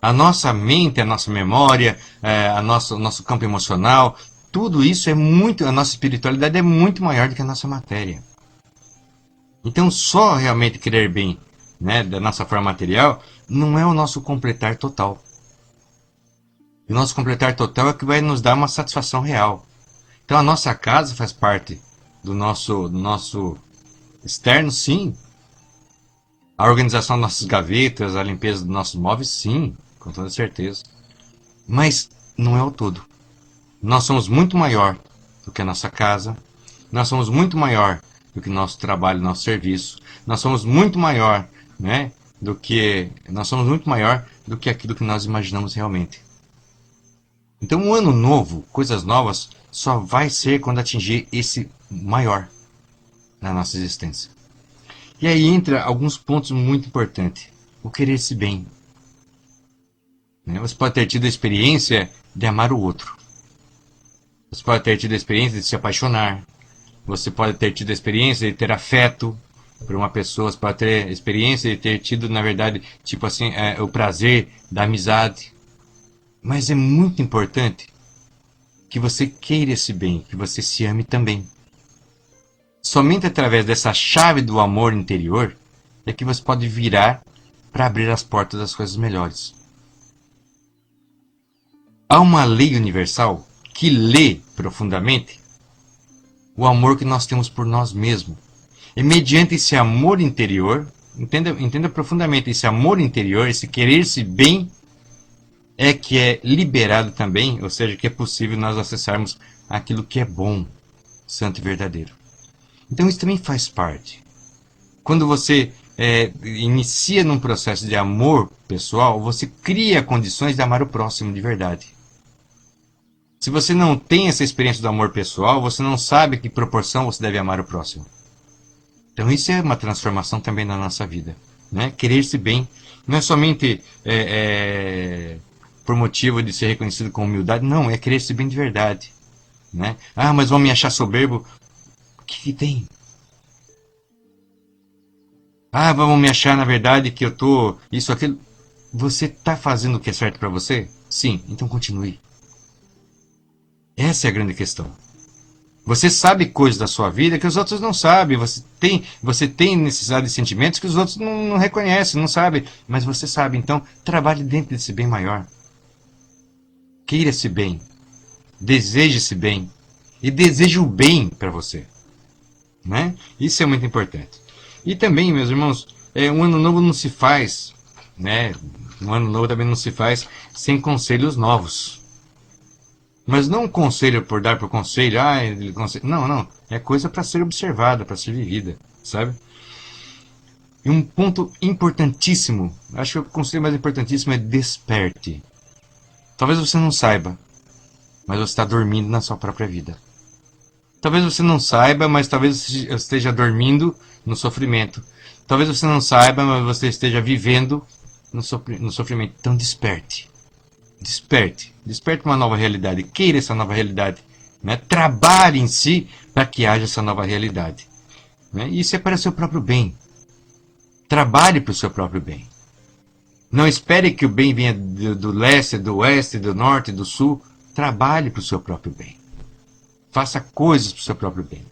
A nossa mente, a nossa memória, o nosso campo emocional, tudo isso a nossa espiritualidade é muito maior do que a nossa matéria. Então, só realmente querer bem, né, da nossa forma material não é o nosso completar total. O nosso completar total é que vai nos dar uma satisfação real. Então, a nossa casa faz parte do nosso externo, sim. A organização das nossas gavetas, a limpeza dos nossos móveis, sim, com toda certeza. Mas não é o todo. Nós somos muito maior do que a nossa casa. Nós somos muito maior do que nosso trabalho, nosso serviço. Nós somos muito maior, né, nós somos muito maior do que aquilo que nós imaginamos realmente. Então, um ano novo, coisas novas, só vai ser quando atingir esse maior na nossa existência. E aí entra alguns pontos muito importantes. O querer-se bem. Você pode ter tido a experiência de amar o outro. Você pode ter tido a experiência de se apaixonar. Você pode ter tido a experiência de ter afeto por uma pessoa. Você pode ter a experiência de ter tido, na verdade, tipo assim, o prazer da amizade. Mas é muito importante que você queira esse bem, que você se ame também. Somente através dessa chave do amor interior é que você pode virar para abrir as portas das coisas melhores. Há uma lei universal que lê profundamente o amor que nós temos por nós mesmos. E mediante esse amor interior, entenda profundamente, esse amor interior, esse querer-se bem, é que é liberado também, ou seja, que é possível nós acessarmos aquilo que é bom, santo e verdadeiro. Então isso também faz parte. Quando você inicia num processo de amor pessoal, você cria condições de amar o próximo de verdade. Se você não tem essa experiência do amor pessoal, você não sabe a que proporção você deve amar o próximo. Então isso é uma transformação também na nossa vida. Né? Querer-se bem não é somente por motivo de ser reconhecido com humildade, não, é querer-se bem de verdade. Né? Ah, mas vão me achar soberbo. O que tem? Ah, vão me achar na verdade que eu tô isso, aquilo. Você está fazendo o que é certo para você? Sim, então continue. Essa é a grande questão. Você sabe coisas da sua vida que os outros não sabem. Você tem necessidade de sentimentos que os outros não reconhecem, não sabem. Mas você sabe, então trabalhe dentro desse bem maior. Queira-se bem. Deseje-se bem. E deseje o bem para você. Né? Isso é muito importante. E também, meus irmãos, um ano novo não se faz, né? Um ano novo também não se faz sem conselhos novos. Mas não um conselho por dar por conselho, não, não. É coisa para ser observada, para ser vivida, sabe? E um ponto importantíssimo, acho que o conselho mais importantíssimo é desperte. Talvez você não saiba, mas você está dormindo na sua própria vida. Talvez você não saiba, mas talvez você esteja dormindo no sofrimento. Talvez você não saiba, mas você esteja vivendo no sofrimento. Então desperte. Desperte. Desperte uma nova realidade. Queira essa nova realidade. Né? Trabalhe em si para que haja essa nova realidade. Né? Isso é para o seu próprio bem. Trabalhe para o seu próprio bem. Não espere que o bem venha do leste, do oeste, do norte, do sul. Trabalhe para o seu próprio bem. Faça coisas para o seu próprio bem.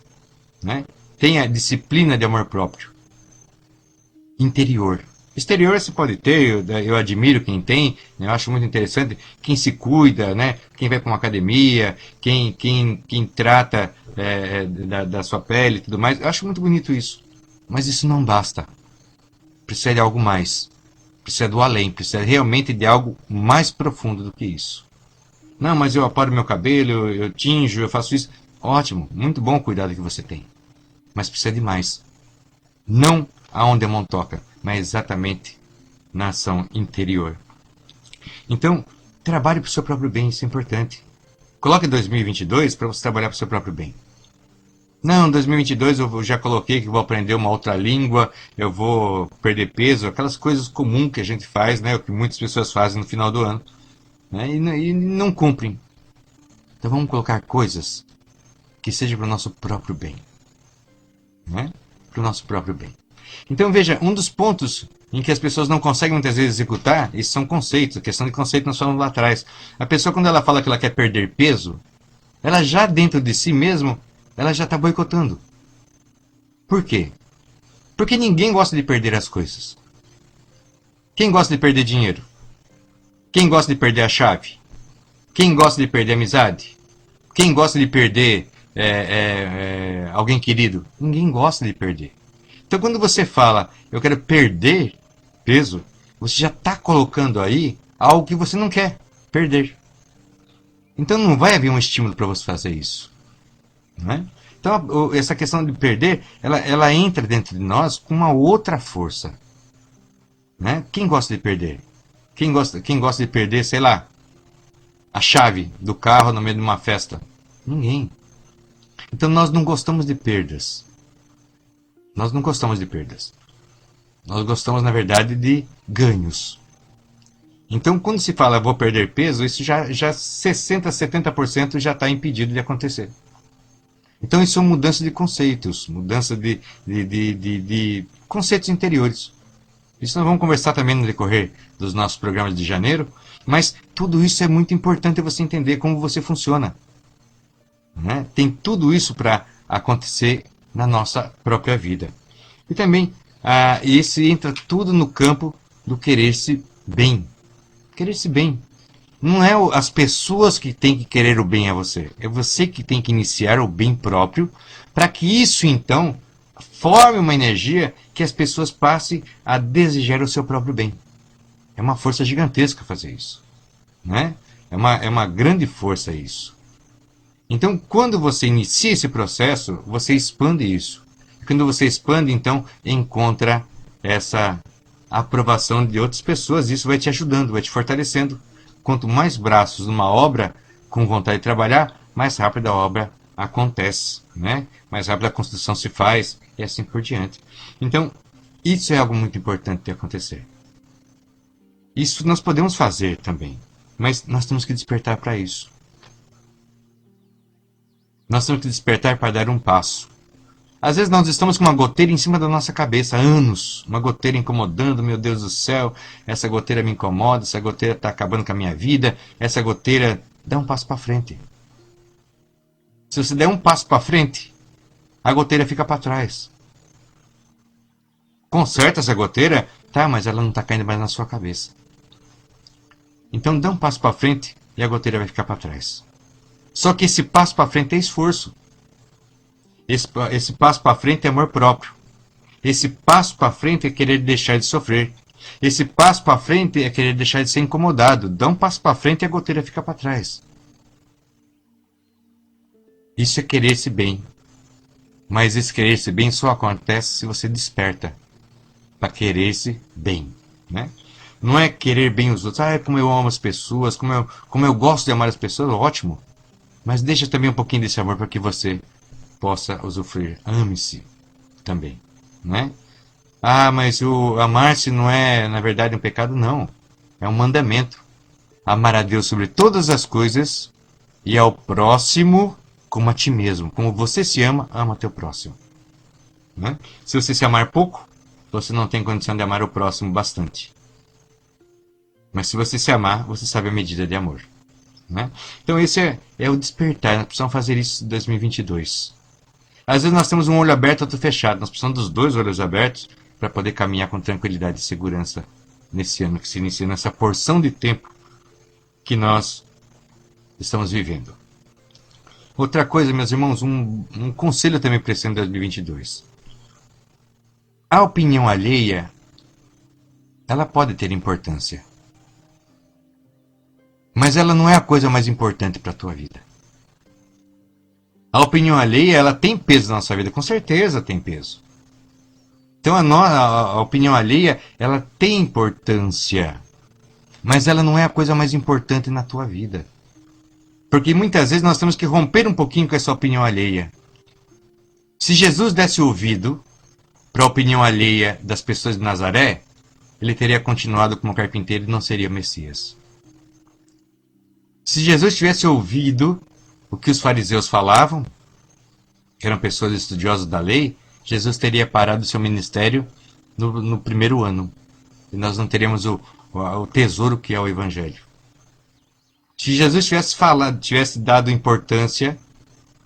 Né? Tenha disciplina de amor próprio. Interior. Exterior você pode ter, eu admiro quem tem, eu acho muito interessante, quem se cuida, né? Quem vai para uma academia, quem trata da sua pele e tudo mais. Eu acho muito bonito isso. Mas isso não basta. Precisa de algo mais. Precisa do além, precisa realmente de algo mais profundo do que isso. Não, mas eu aparo meu cabelo, eu tinjo, eu faço isso. Ótimo, muito bom o cuidado que você tem. Mas precisa de mais. Não aonde a mão toca, mas exatamente na ação interior. Então, trabalhe para o seu próprio bem, isso é importante. Coloque 2022 para você trabalhar para o seu próprio bem. Não, 2022 eu já coloquei que vou aprender uma outra língua, eu vou perder peso, aquelas coisas comuns que a gente faz, né, o que muitas pessoas fazem no final do ano. Né, e não cumprem. Então vamos colocar coisas que sejam para o nosso próprio bem. Né? Para o nosso próprio bem. Então veja, um dos pontos em que as pessoas não conseguem muitas vezes executar, isso são conceitos, a questão de conceito nós falamos lá atrás. A pessoa quando ela fala que ela quer perder peso, ela já dentro de si mesmo, ela já está boicotando. Por quê? Porque ninguém gosta de perder as coisas. Quem gosta de perder dinheiro? Quem gosta de perder a chave? Quem gosta de perder a amizade? Quem gosta de perder alguém querido? Ninguém gosta de perder. Então quando você fala, eu quero perder peso, você já está colocando aí algo que você não quer perder. Então não vai haver um estímulo para você fazer isso. Né? Então essa questão de perder, ela entra dentro de nós com uma outra força. Né? Quem gosta de perder? Quem gosta de perder, sei lá, a chave do carro no meio de uma festa? Ninguém. Então nós não gostamos de perdas. Nós não gostamos de perdas. Nós gostamos, na verdade, de ganhos. Então, quando se fala vou perder peso, isso já 60%, 70% já está impedido de acontecer. Então, isso é uma mudança de conceitos, mudança de conceitos interiores. Isso nós vamos conversar também no decorrer dos nossos programas de janeiro, mas tudo isso é muito importante você entender como você funciona. Né? Tem tudo isso para acontecer na nossa própria vida. E também, esse entra tudo no campo do querer-se bem. Querer-se bem. Não é as pessoas que têm que querer o bem a você. É você que tem que iniciar o bem próprio para que isso, então, forme uma energia que as pessoas passem a desejar o seu próprio bem. É uma força gigantesca fazer isso. Né? É uma grande força isso. Então, quando você inicia esse processo, você expande isso. Quando você expande, então, encontra essa aprovação de outras pessoas. Isso vai te ajudando, vai te fortalecendo. Quanto mais braços numa obra com vontade de trabalhar, mais rápido a obra acontece, né? Mais rápido a construção se faz e assim por diante. Então, isso é algo muito importante de acontecer. Isso nós podemos fazer também, mas nós temos que despertar para isso. Nós temos que despertar para dar um passo. Às vezes nós estamos com uma goteira em cima da nossa cabeça há anos. Uma goteira incomodando, meu Deus do céu. Essa goteira me incomoda, essa goteira está acabando com a minha vida. Essa goteira... Dá um passo para frente. Se você der um passo para frente, a goteira fica para trás. Conserta essa goteira, tá, mas ela não está caindo mais na sua cabeça. Então dá um passo para frente e a goteira vai ficar para trás. Só que esse passo para frente é esforço. Esse passo para frente é amor próprio. Esse passo para frente é querer deixar de sofrer. Esse passo para frente é querer deixar de ser incomodado. Dá um passo para frente e a goteira fica para trás. Isso é querer-se bem. Mas esse querer-se bem só acontece se você desperta para querer-se bem, né? Não é querer bem os outros. Ah, como eu amo as pessoas, como eu gosto de amar as pessoas, ótimo. Mas deixa também um pouquinho desse amor para que você possa usufruir. Ame-se também, né? Ah, mas o amar-se não é, na verdade, um pecado? Não. É um mandamento. Amar a Deus sobre todas as coisas e ao próximo como a ti mesmo. Como você se ama, ama teu próximo. Né? Se você se amar pouco, você não tem condição de amar o próximo bastante. Mas se você se amar, você sabe a medida de amor. Né? Então esse é o despertar. Nós precisamos fazer isso em 2022. Às vezes nós temos um olho aberto e outro fechado. Nós precisamos dos dois olhos abertos para poder caminhar com tranquilidade e segurança nesse ano que se inicia, nessa porção de tempo que nós estamos vivendo. Outra coisa, meus irmãos, um conselho também para esse ano de 2022. A opinião alheia, ela pode ter importância. Mas ela não é a coisa mais importante para a tua vida. A opinião alheia, ela tem peso na nossa vida, com certeza tem peso. Então a opinião alheia, ela tem importância, mas ela não é a coisa mais importante na tua vida. Porque muitas vezes nós temos que romper um pouquinho com essa opinião alheia. Se Jesus desse ouvido para a opinião alheia das pessoas de Nazaré, ele teria continuado como carpinteiro e não seria Messias. Se Jesus tivesse ouvido o que os fariseus falavam, que eram pessoas estudiosas da lei, Jesus teria parado seu ministério no primeiro ano. E nós não teríamos o tesouro que é o Evangelho. Se Jesus tivesse dado importância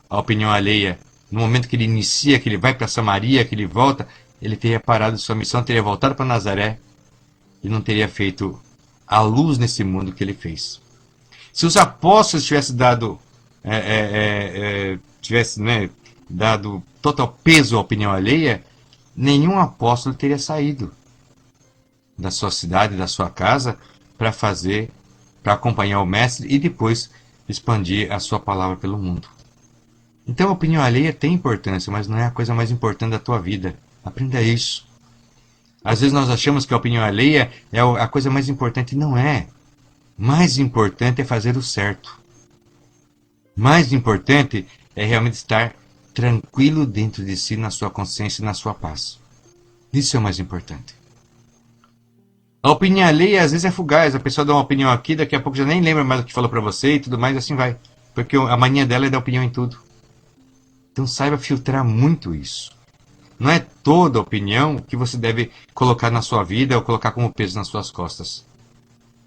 à opinião alheia, no momento que ele inicia, que ele vai para Samaria, que ele volta, ele teria parado sua missão, teria voltado para Nazaré e não teria feito a luz nesse mundo que ele fez. Se os apóstolos tivessem dado dado total peso à opinião alheia, nenhum apóstolo teria saído da sua cidade, da sua casa, para acompanhar o mestre e depois expandir a sua palavra pelo mundo. Então a opinião alheia tem importância, mas não é a coisa mais importante da tua vida. Aprenda isso. Às vezes nós achamos que a opinião alheia é a coisa mais importante, e não é. Mais importante é fazer o certo. Mais importante é realmente estar tranquilo dentro de si, na sua consciência e na sua paz. Isso é o mais importante. A opinião alheia às vezes é fugaz. A pessoa dá uma opinião aqui, daqui a pouco já nem lembra mais o que falou para você e tudo mais, assim vai. Porque a mania dela é dar opinião em tudo. Então saiba filtrar muito isso. Não é toda opinião que você deve colocar na sua vida ou colocar como peso nas suas costas.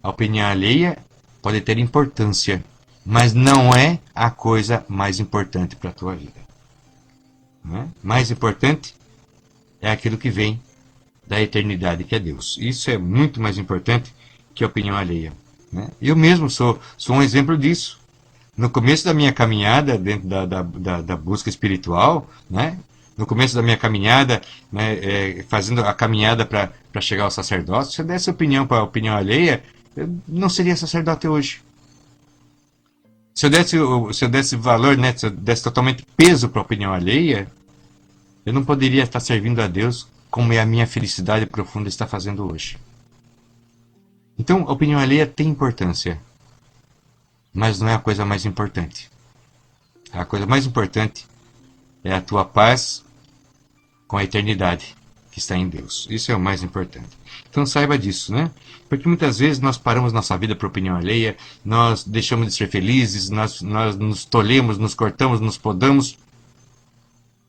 A opinião alheia pode ter importância, mas não é a coisa mais importante para a tua vida. Não é? Mais importante é aquilo que vem da eternidade, que é Deus. Isso é muito mais importante que a opinião alheia. Né? Eu mesmo sou um exemplo disso. No começo da minha caminhada, dentro da busca espiritual, né? No começo da minha caminhada, né, fazendo a caminhada para chegar ao sacerdócio, se eu desse opinião para a opinião alheia, eu não seria sacerdote hoje. Se eu desse valor, né, se eu desse totalmente peso para a opinião alheia, eu não poderia estar servindo a Deus como é a minha felicidade profunda está fazendo hoje. Então, a opinião alheia tem importância, mas não é a coisa mais importante. A coisa mais importante é a tua paz com a eternidade que está em Deus. Isso é o mais importante. Então saiba disso, né? Porque muitas vezes nós paramos nossa vida por opinião alheia, nós deixamos de ser felizes, nós nos tolhemos, nos cortamos, nos podamos.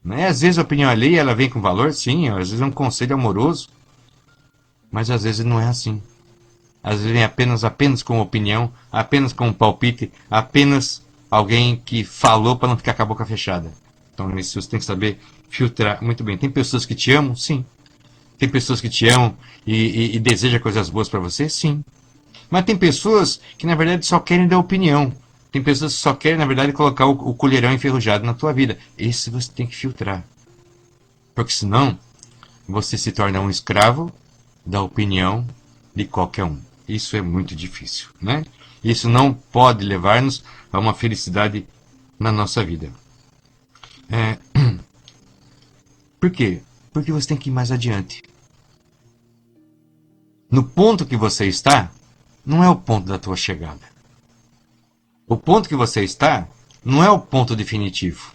Né? Às vezes a opinião alheia ela vem com valor, sim, às vezes é um conselho amoroso, mas às vezes não é assim. Às vezes vem apenas com opinião, apenas com um palpite, apenas alguém que falou para não ficar com a boca fechada. Então isso você tem que saber filtrar muito bem. Tem pessoas que te amam? Sim. Tem pessoas que te amam e desejam coisas boas para você? Sim. Mas tem pessoas que na verdade só querem dar opinião. Tem pessoas que só querem na verdade colocar o colherão enferrujado na tua vida. Esse você tem que filtrar. Porque senão você se torna um escravo da opinião de qualquer um. Isso é muito difícil, né? Isso não pode levar-nos a uma felicidade na nossa vida. Por quê? Porque você tem que ir mais adiante. No ponto que você está, não é o ponto da tua chegada. O ponto que você está não é o ponto definitivo.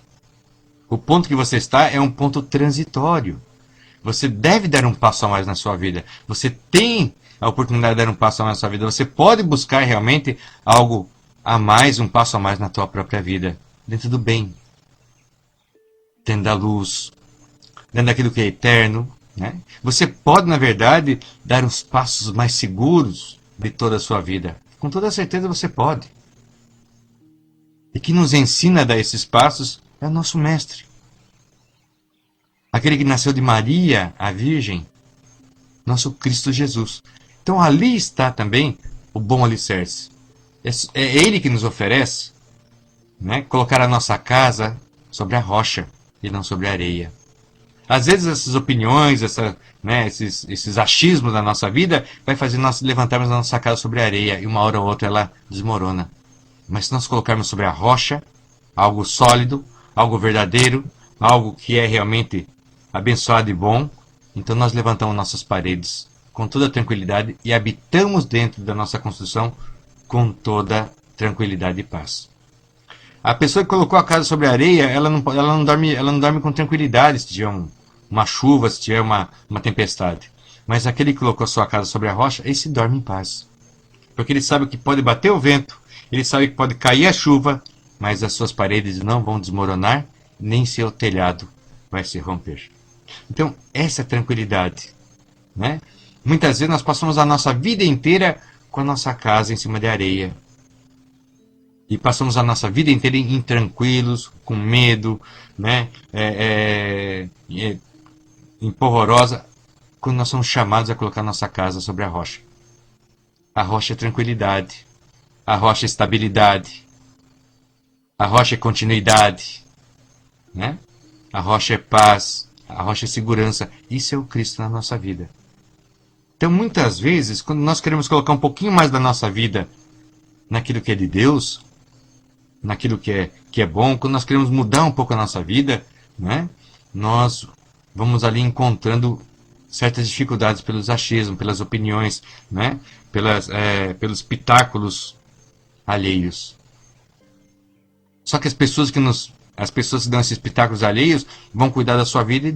O ponto que você está é um ponto transitório. Você deve dar um passo a mais na sua vida. Você tem a oportunidade de dar um passo a mais na sua vida. Você pode buscar realmente algo a mais, um passo a mais na tua própria vida. Dentro do bem. Dentro da luz. Dentro daquilo que é eterno. Né? Você pode, na verdade, dar os passos mais seguros de toda a sua vida. Com toda certeza você pode. E quem nos ensina a dar esses passos é o nosso Mestre. Aquele que nasceu de Maria, a Virgem, nosso Cristo Jesus. Então ali está também o bom alicerce. É Ele que nos oferece, né, colocar a nossa casa sobre a rocha e não sobre a areia. Às vezes essas opiniões, esses achismos da nossa vida vai fazer nós levantarmos a nossa casa sobre a areia e uma hora ou outra ela desmorona. Mas se nós colocarmos sobre a rocha, algo sólido, algo verdadeiro, algo que é realmente abençoado e bom, então nós levantamos nossas paredes com toda tranquilidade e habitamos dentro da nossa construção com toda tranquilidade e paz. A pessoa que colocou a casa sobre a areia, ela não dorme com tranquilidade se tiver uma chuva, se tiver uma tempestade. Mas aquele que colocou a sua casa sobre a rocha, esse dorme em paz. Porque ele sabe que pode bater o vento, ele sabe que pode cair a chuva, mas as suas paredes não vão desmoronar, nem seu telhado vai se romper. Então, essa é a tranquilidade. Né? Muitas vezes nós passamos a nossa vida inteira com a nossa casa em cima de areia. E passamos a nossa vida inteira intranquilos, com medo, né? Empolvorosa, quando nós somos chamados a colocar nossa casa sobre a rocha. A rocha é tranquilidade, a rocha é estabilidade, a rocha é continuidade, né? A rocha é paz, a rocha é segurança. Isso é o Cristo na nossa vida. Então, muitas vezes, quando nós queremos colocar um pouquinho mais da nossa vida naquilo que é de Deus, naquilo que é bom, quando nós queremos mudar um pouco a nossa vida, né, nós vamos ali encontrando certas dificuldades pelos achismos, pelas opiniões, né, pelos pitáculos alheios. Só que as pessoas que dão esses pitáculos alheios vão cuidar da sua vida e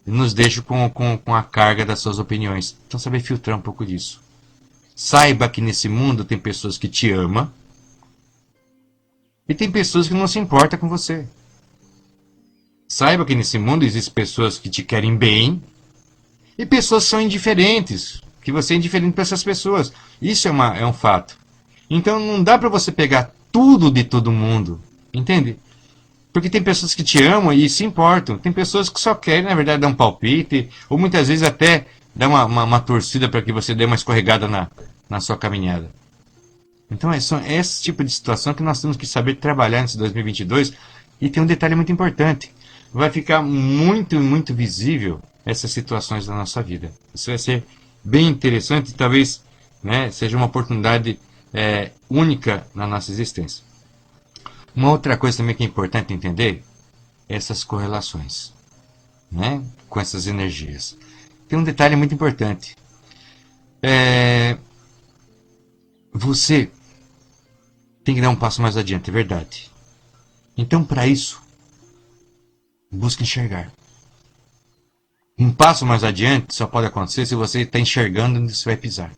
nos deixam com a carga das suas opiniões. Então, saber filtrar um pouco disso. Saiba que nesse mundo tem pessoas que te amam e tem pessoas que não se importam com você. Saiba que nesse mundo existem pessoas que te querem bem e pessoas que são indiferentes, que você é indiferente para essas pessoas. Isso é um fato. Então não dá para você pegar tudo de todo mundo, entende? Porque tem pessoas que te amam e se importam. Tem pessoas que só querem, na verdade, dar um palpite, ou muitas vezes até dar uma torcida para que você dê uma escorregada na sua caminhada. Então é esse tipo de situação que nós temos que saber trabalhar nesse 2022. E tem um detalhe muito importante. Vai ficar muito, muito visível essas situações da nossa vida. Isso vai ser bem interessante e talvez, né, seja uma oportunidade única na nossa existência. Uma outra coisa também que é importante entender é essas correlações. né, com essas energias. Tem um detalhe muito importante. É, você tem que dar um passo mais adiante, é verdade. Então, para isso, busque enxergar. Um passo mais adiante só pode acontecer se você está enxergando onde você vai pisar.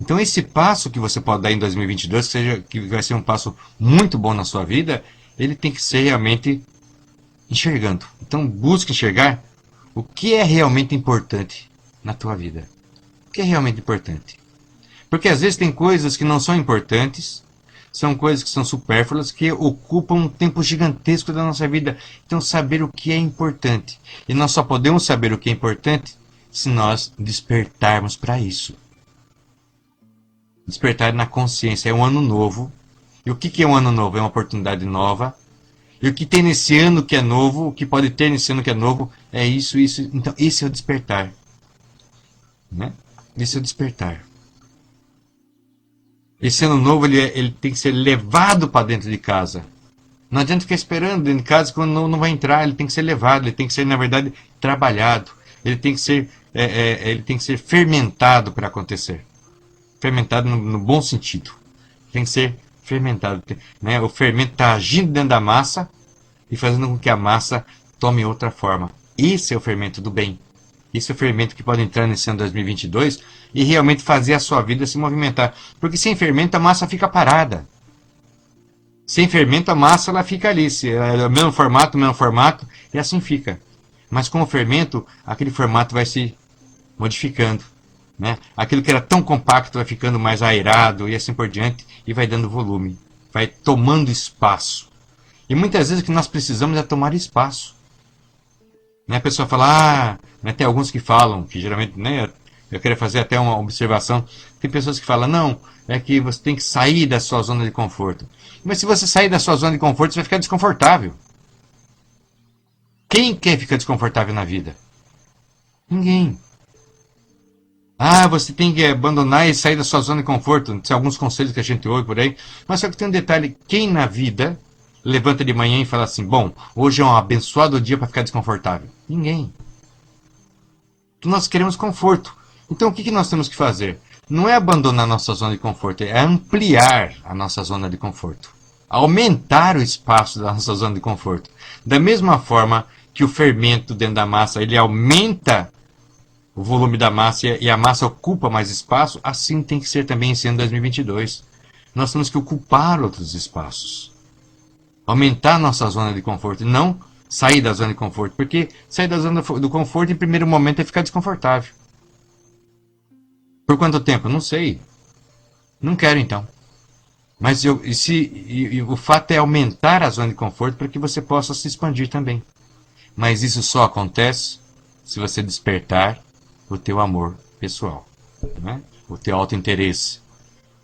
Então, esse passo que você pode dar em 2022, que vai ser um passo muito bom na sua vida, ele tem que ser realmente enxergando. Então, busque enxergar o que é realmente importante na tua vida. O que é realmente importante? Porque às vezes tem coisas que não são importantes, são coisas que são supérfluas, que ocupam um tempo gigantesco da nossa vida. Então, saber o que é importante. E nós só podemos saber o que é importante se nós despertarmos para isso. Despertar na consciência. É um ano novo. E o que é um ano novo? É uma oportunidade nova. E o que tem nesse ano que é novo, o que pode ter nesse ano que é novo, é isso, isso. Então, esse é o despertar. Né? Esse é o despertar. Esse ano novo ele tem que ser levado para dentro de casa. Não adianta ficar esperando dentro de casa quando não vai entrar. Ele tem que ser levado, ele tem que ser, na verdade, trabalhado. Ele tem que ser fermentado para acontecer. Fermentado no bom sentido. Tem que ser fermentado. Né? O fermento está agindo dentro da massa e fazendo com que a massa tome outra forma. Esse é o fermento do bem. Esse é o fermento que pode entrar nesse ano 2022 e realmente fazer a sua vida se movimentar. Porque sem fermento a massa fica parada. Sem fermento a massa ela fica ali. É o mesmo formato, e assim fica. Mas com o fermento, aquele formato vai se modificando. Né? Aquilo que era tão compacto vai ficando mais aerado e assim por diante, e vai dando volume. Vai tomando espaço. E muitas vezes o que nós precisamos é tomar espaço. Né? A pessoa fala, né, tem alguns que falam, que geralmente, né, eu queria fazer até uma observação, tem pessoas que falam, não, é que você tem que sair da sua zona de conforto. Mas se você sair da sua zona de conforto, você vai ficar desconfortável. Quem quer ficar desconfortável na vida? Ninguém. Ah, você tem que abandonar e sair da sua zona de conforto. Tem alguns conselhos que a gente ouve por aí. Mas só que tem um detalhe, quem na vida levanta de manhã e fala assim, bom, hoje é um abençoado dia para ficar desconfortável? Ninguém. Nós queremos conforto. Então o que nós temos que fazer? Não é abandonar a nossa zona de conforto, é ampliar a nossa zona de conforto. Aumentar o espaço da nossa zona de conforto. Da mesma forma que o fermento dentro da massa, ele aumenta o volume da massa e a massa ocupa mais espaço, assim tem que ser também esse ano 2022. Nós temos que ocupar outros espaços. Aumentar a nossa zona de conforto e não sair da zona de conforto. Porque sair da zona do conforto, em primeiro momento, é ficar desconfortável. Por quanto tempo? Não sei. Não quero, então. Mas o fato é aumentar a zona de conforto para que você possa se expandir também. Mas isso só acontece se você despertar o teu amor pessoal. Né? O teu autointeresse.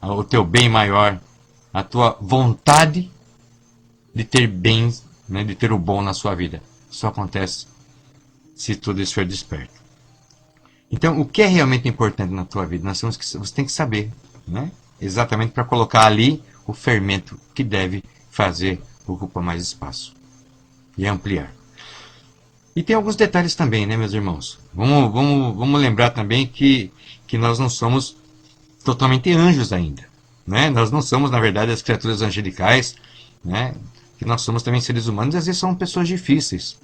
O teu bem maior. A tua vontade de ter bens, né, de ter o bom na sua vida. Só acontece se tudo isso for desperto. Então, o que é realmente importante na tua vida? Você tem que saber, né? Exatamente para colocar ali o fermento que deve fazer ocupar mais espaço e ampliar. E tem alguns detalhes também, né, meus irmãos? Vamos lembrar também que nós não somos totalmente anjos ainda, né? Nós não somos, na verdade, as criaturas angelicais, né? Que nós somos também seres humanos e às vezes somos pessoas difíceis.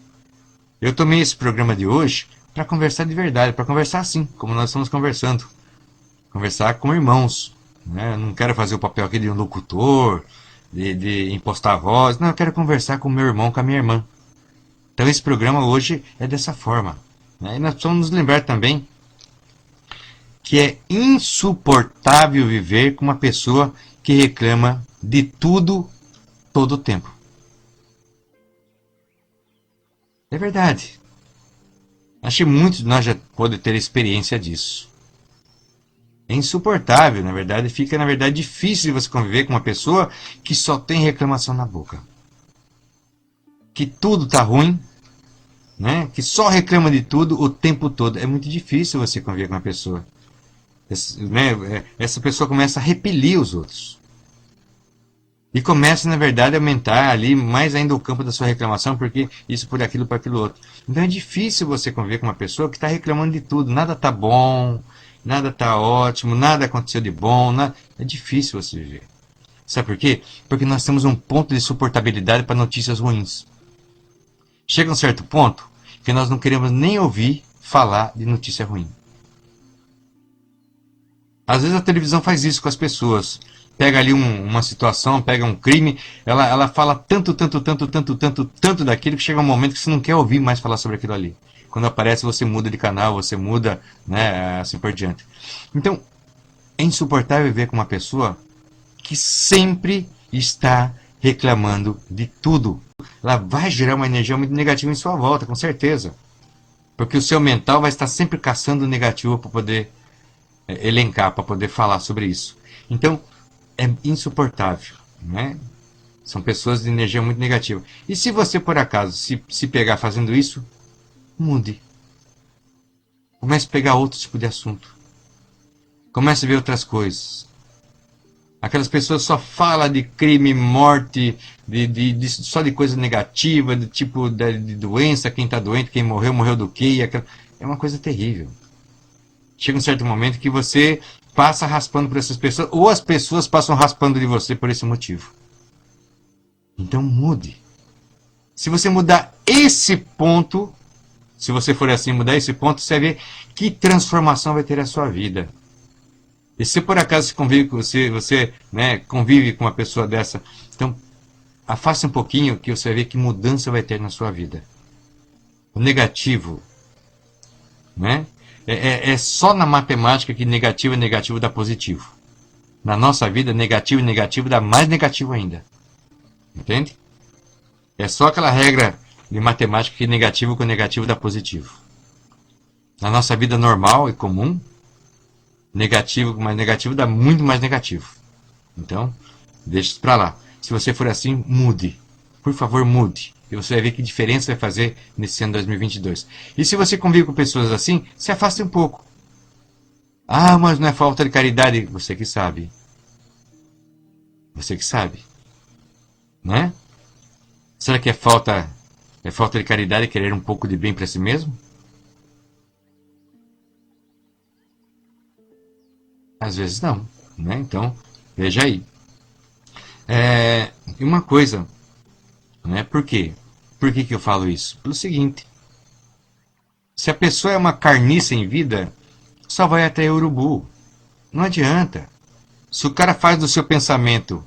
Eu tomei esse programa de hoje para conversar de verdade, para conversar assim, como nós estamos conversando. Conversar com irmãos. Né? Eu não quero fazer o papel aqui de um locutor, de impostar voz. Não, eu quero conversar com o meu irmão, com a minha irmã. Então esse programa hoje é dessa forma. Né? E nós precisamos nos lembrar também que é insuportável viver com uma pessoa que reclama de tudo todo o tempo. É verdade. Acho que muitos de nós já podem ter experiência disso. É insuportável, na verdade, fica na verdade difícil de você conviver com uma pessoa que só tem reclamação na boca. Que tudo está ruim, né? Que só reclama de tudo o tempo todo. É muito difícil você conviver com uma pessoa. Essa pessoa começa a repelir os outros. E começa, na verdade, a aumentar ali mais ainda o campo da sua reclamação, porque isso por aquilo, por aquilo outro. Então é difícil você conviver com uma pessoa que está reclamando de tudo. Nada está bom, nada está ótimo, nada aconteceu de bom. Nada... É difícil você viver. Sabe por quê? Porque nós temos um ponto de suportabilidade para notícias ruins. Chega um certo ponto que nós não queremos nem ouvir falar de notícia ruim. Às vezes a televisão faz isso com as pessoas. Pega ali uma situação, pega um crime, ela fala tanto daquilo que chega um momento que você não quer ouvir mais falar sobre aquilo ali. Quando aparece, você muda de canal, você muda, né, assim por diante. Então, é insuportável viver com uma pessoa que sempre está reclamando de tudo. Ela vai gerar uma energia muito negativa em sua volta, com certeza. Porque o seu mental vai estar sempre caçando o negativo para poder elencar, para poder falar sobre isso. Então, é insuportável, né? São pessoas de energia muito negativa. E se você, por acaso, se pegar fazendo isso, mude. Comece a pegar outro tipo de assunto. Comece a ver outras coisas. Aquelas pessoas só falam de crime, morte, só de coisa negativa, de tipo de doença, quem está doente, quem morreu, morreu do quê? É uma coisa terrível. Chega um certo momento que você passa raspando por essas pessoas, ou as pessoas passam raspando de você por esse motivo. Então mude. Se você mudar esse ponto, se você for assim, mudar esse ponto, você vai ver que transformação vai ter a sua vida. E se por acaso você né, convive com uma pessoa dessa, então afaste um pouquinho que você vai ver que mudança vai ter na sua vida. O negativo, né? É só na matemática que negativo e negativo dá positivo. Na nossa vida, negativo e negativo dá mais negativo ainda. Entende? É só aquela regra de matemática que negativo com negativo dá positivo. Na nossa vida normal e comum, negativo com mais negativo dá muito mais negativo. Então, deixa isso pra lá. Se você for assim, mude. Por favor, mude. E você vai ver que diferença vai fazer nesse ano 2022. E se você convive com pessoas assim, se afaste um pouco. Ah, mas não é falta de caridade. Você que sabe. Você que sabe. Né? Será que é falta de caridade querer um pouco de bem para si mesmo? Às vezes não. Né? Então, veja aí. E uma coisa, né? Por quê? Por que eu falo isso? Pelo seguinte. Se a pessoa é uma carniça em vida, só vai atrair urubu. Não adianta. Se o cara faz do seu pensamento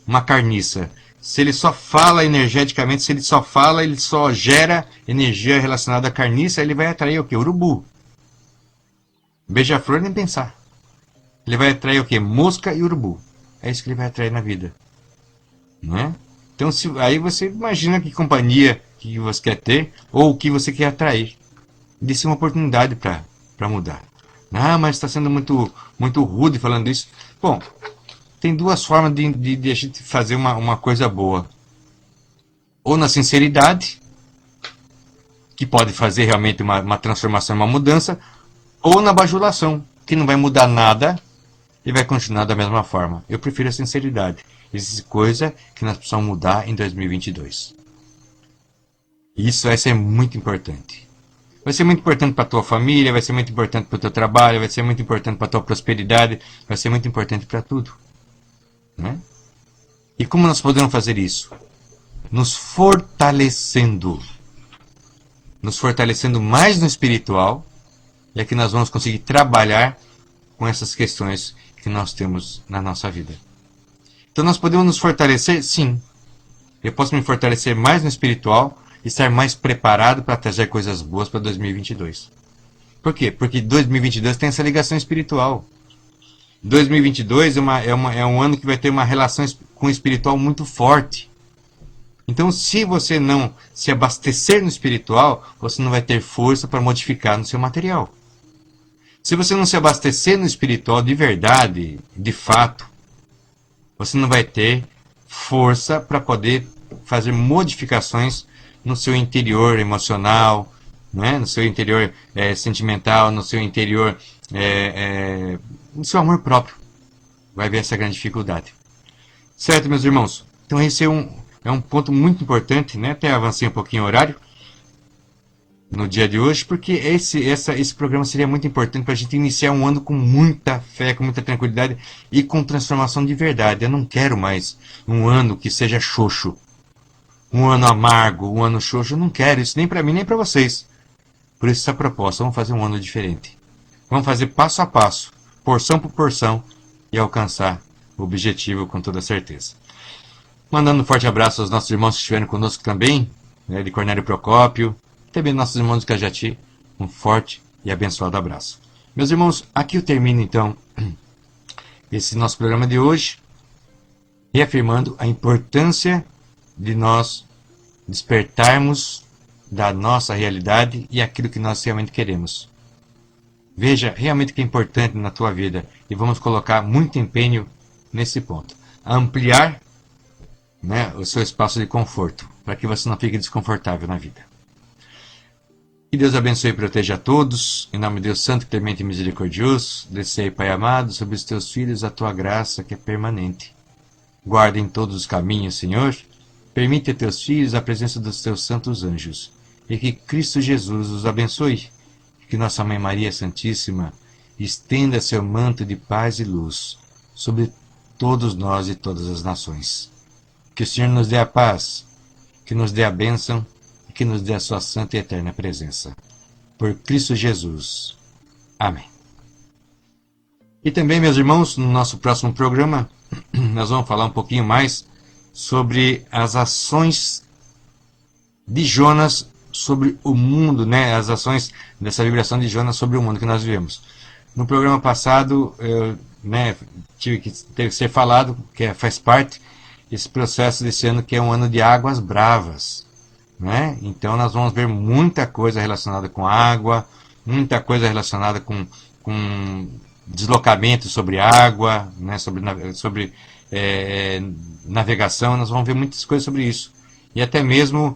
uma carniça, se ele só fala energeticamente, se ele só fala, ele só gera energia relacionada à carniça, ele vai atrair o quê? Urubu. Beija-flor nem pensar. Ele vai atrair o quê? Mosca e urubu. É isso que ele vai atrair na vida. Não é? Então aí você imagina que companhia que você quer ter ou o que você quer atrair. Dê-se uma oportunidade para mudar. Ah, mas está sendo muito rude falando isso. Bom, tem duas formas de a gente fazer uma coisa boa. Ou na sinceridade, que pode fazer realmente uma transformação, uma mudança, ou na bajulação, que não vai mudar nada e vai continuar da mesma forma. Eu prefiro a sinceridade. Existe coisa que nós precisamos mudar em 2022. Isso vai ser muito importante. Vai ser muito importante para a tua família, vai ser muito importante para o teu trabalho, vai ser muito importante para a tua prosperidade, vai ser muito importante para tudo. Né? E como nós podemos fazer isso? Nos fortalecendo. Nos fortalecendo mais no espiritual, e é que nós vamos conseguir trabalhar com essas questões que nós temos na nossa vida. Então nós podemos nos fortalecer? Sim. Eu posso me fortalecer mais no espiritual e estar mais preparado para trazer coisas boas para 2022. Por quê? Porque 2022 tem essa ligação espiritual. 2022 é um ano que vai ter uma relação com o espiritual muito forte. Então, se você não se abastecer no espiritual, você não vai ter força para modificar no seu material. Se você não se abastecer no espiritual de verdade, de fato, você não vai ter força para poder fazer modificações no seu interior emocional, né? No seu interior sentimental, no seu interior, no seu amor próprio. Vai haver essa grande dificuldade. Certo, meus irmãos? Então esse é um ponto muito importante, né? Até avancei um pouquinho o horário no dia de hoje, porque esse programa seria muito importante para a gente iniciar um ano com muita fé, com muita tranquilidade e com transformação de verdade. Eu não quero mais um ano que seja xoxo, um ano amargo, um ano xoxo. Eu não quero isso nem para mim nem para vocês. Por isso essa proposta, vamos fazer um ano diferente. Vamos fazer passo a passo, porção por porção e alcançar o objetivo com toda certeza. Mandando um forte abraço aos nossos irmãos que estiveram conosco também, né, de Cornélio Procópio, também nossos irmãos de Cajati, um forte e abençoado abraço. Meus irmãos, aqui eu termino então esse nosso programa de hoje, reafirmando a importância de nós despertarmos da nossa realidade e aquilo que nós realmente queremos. Veja realmente o que é importante na tua vida e vamos colocar muito empenho nesse ponto. Ampliar, né, o seu espaço de conforto, para que você não fique desconfortável na vida. Que Deus abençoe e proteja a todos. Em nome de Deus Santo, Clemente e Misericordioso, descei, Pai amado, sobre os teus filhos a tua graça que é permanente. Guarda em todos os caminhos, Senhor. Permite a teus filhos a presença dos teus santos anjos. E que Cristo Jesus os abençoe. Que Nossa Mãe Maria Santíssima estenda seu manto de paz e luz sobre todos nós e todas as nações. Que o Senhor nos dê a paz, que nos dê a bênção, que nos dê a sua santa e eterna presença. Por Cristo Jesus. Amém. E também, meus irmãos, no nosso próximo programa, nós vamos falar um pouquinho mais sobre as ações de Jonas sobre o mundo, né? As ações dessa vibração de Jonas sobre o mundo que nós vivemos. No programa passado, eu, né, teve que ser falado, que faz parte esse processo desse ano, que é um ano de águas bravas. Né? Então nós vamos ver muita coisa relacionada com água, muita coisa relacionada com deslocamento sobre água, né? sobre navegação, nós vamos ver muitas coisas sobre isso. E até mesmo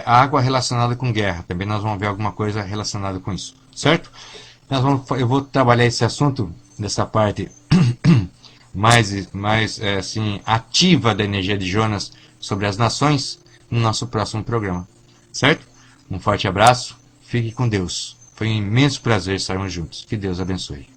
água relacionada com guerra, também nós vamos ver alguma coisa relacionada com isso, certo? Eu vou trabalhar esse assunto, nessa parte mais assim, ativa da energia de Jonas sobre as nações, no nosso próximo programa, certo? Um forte abraço, fique com Deus. Foi um imenso prazer estarmos juntos. Que Deus abençoe.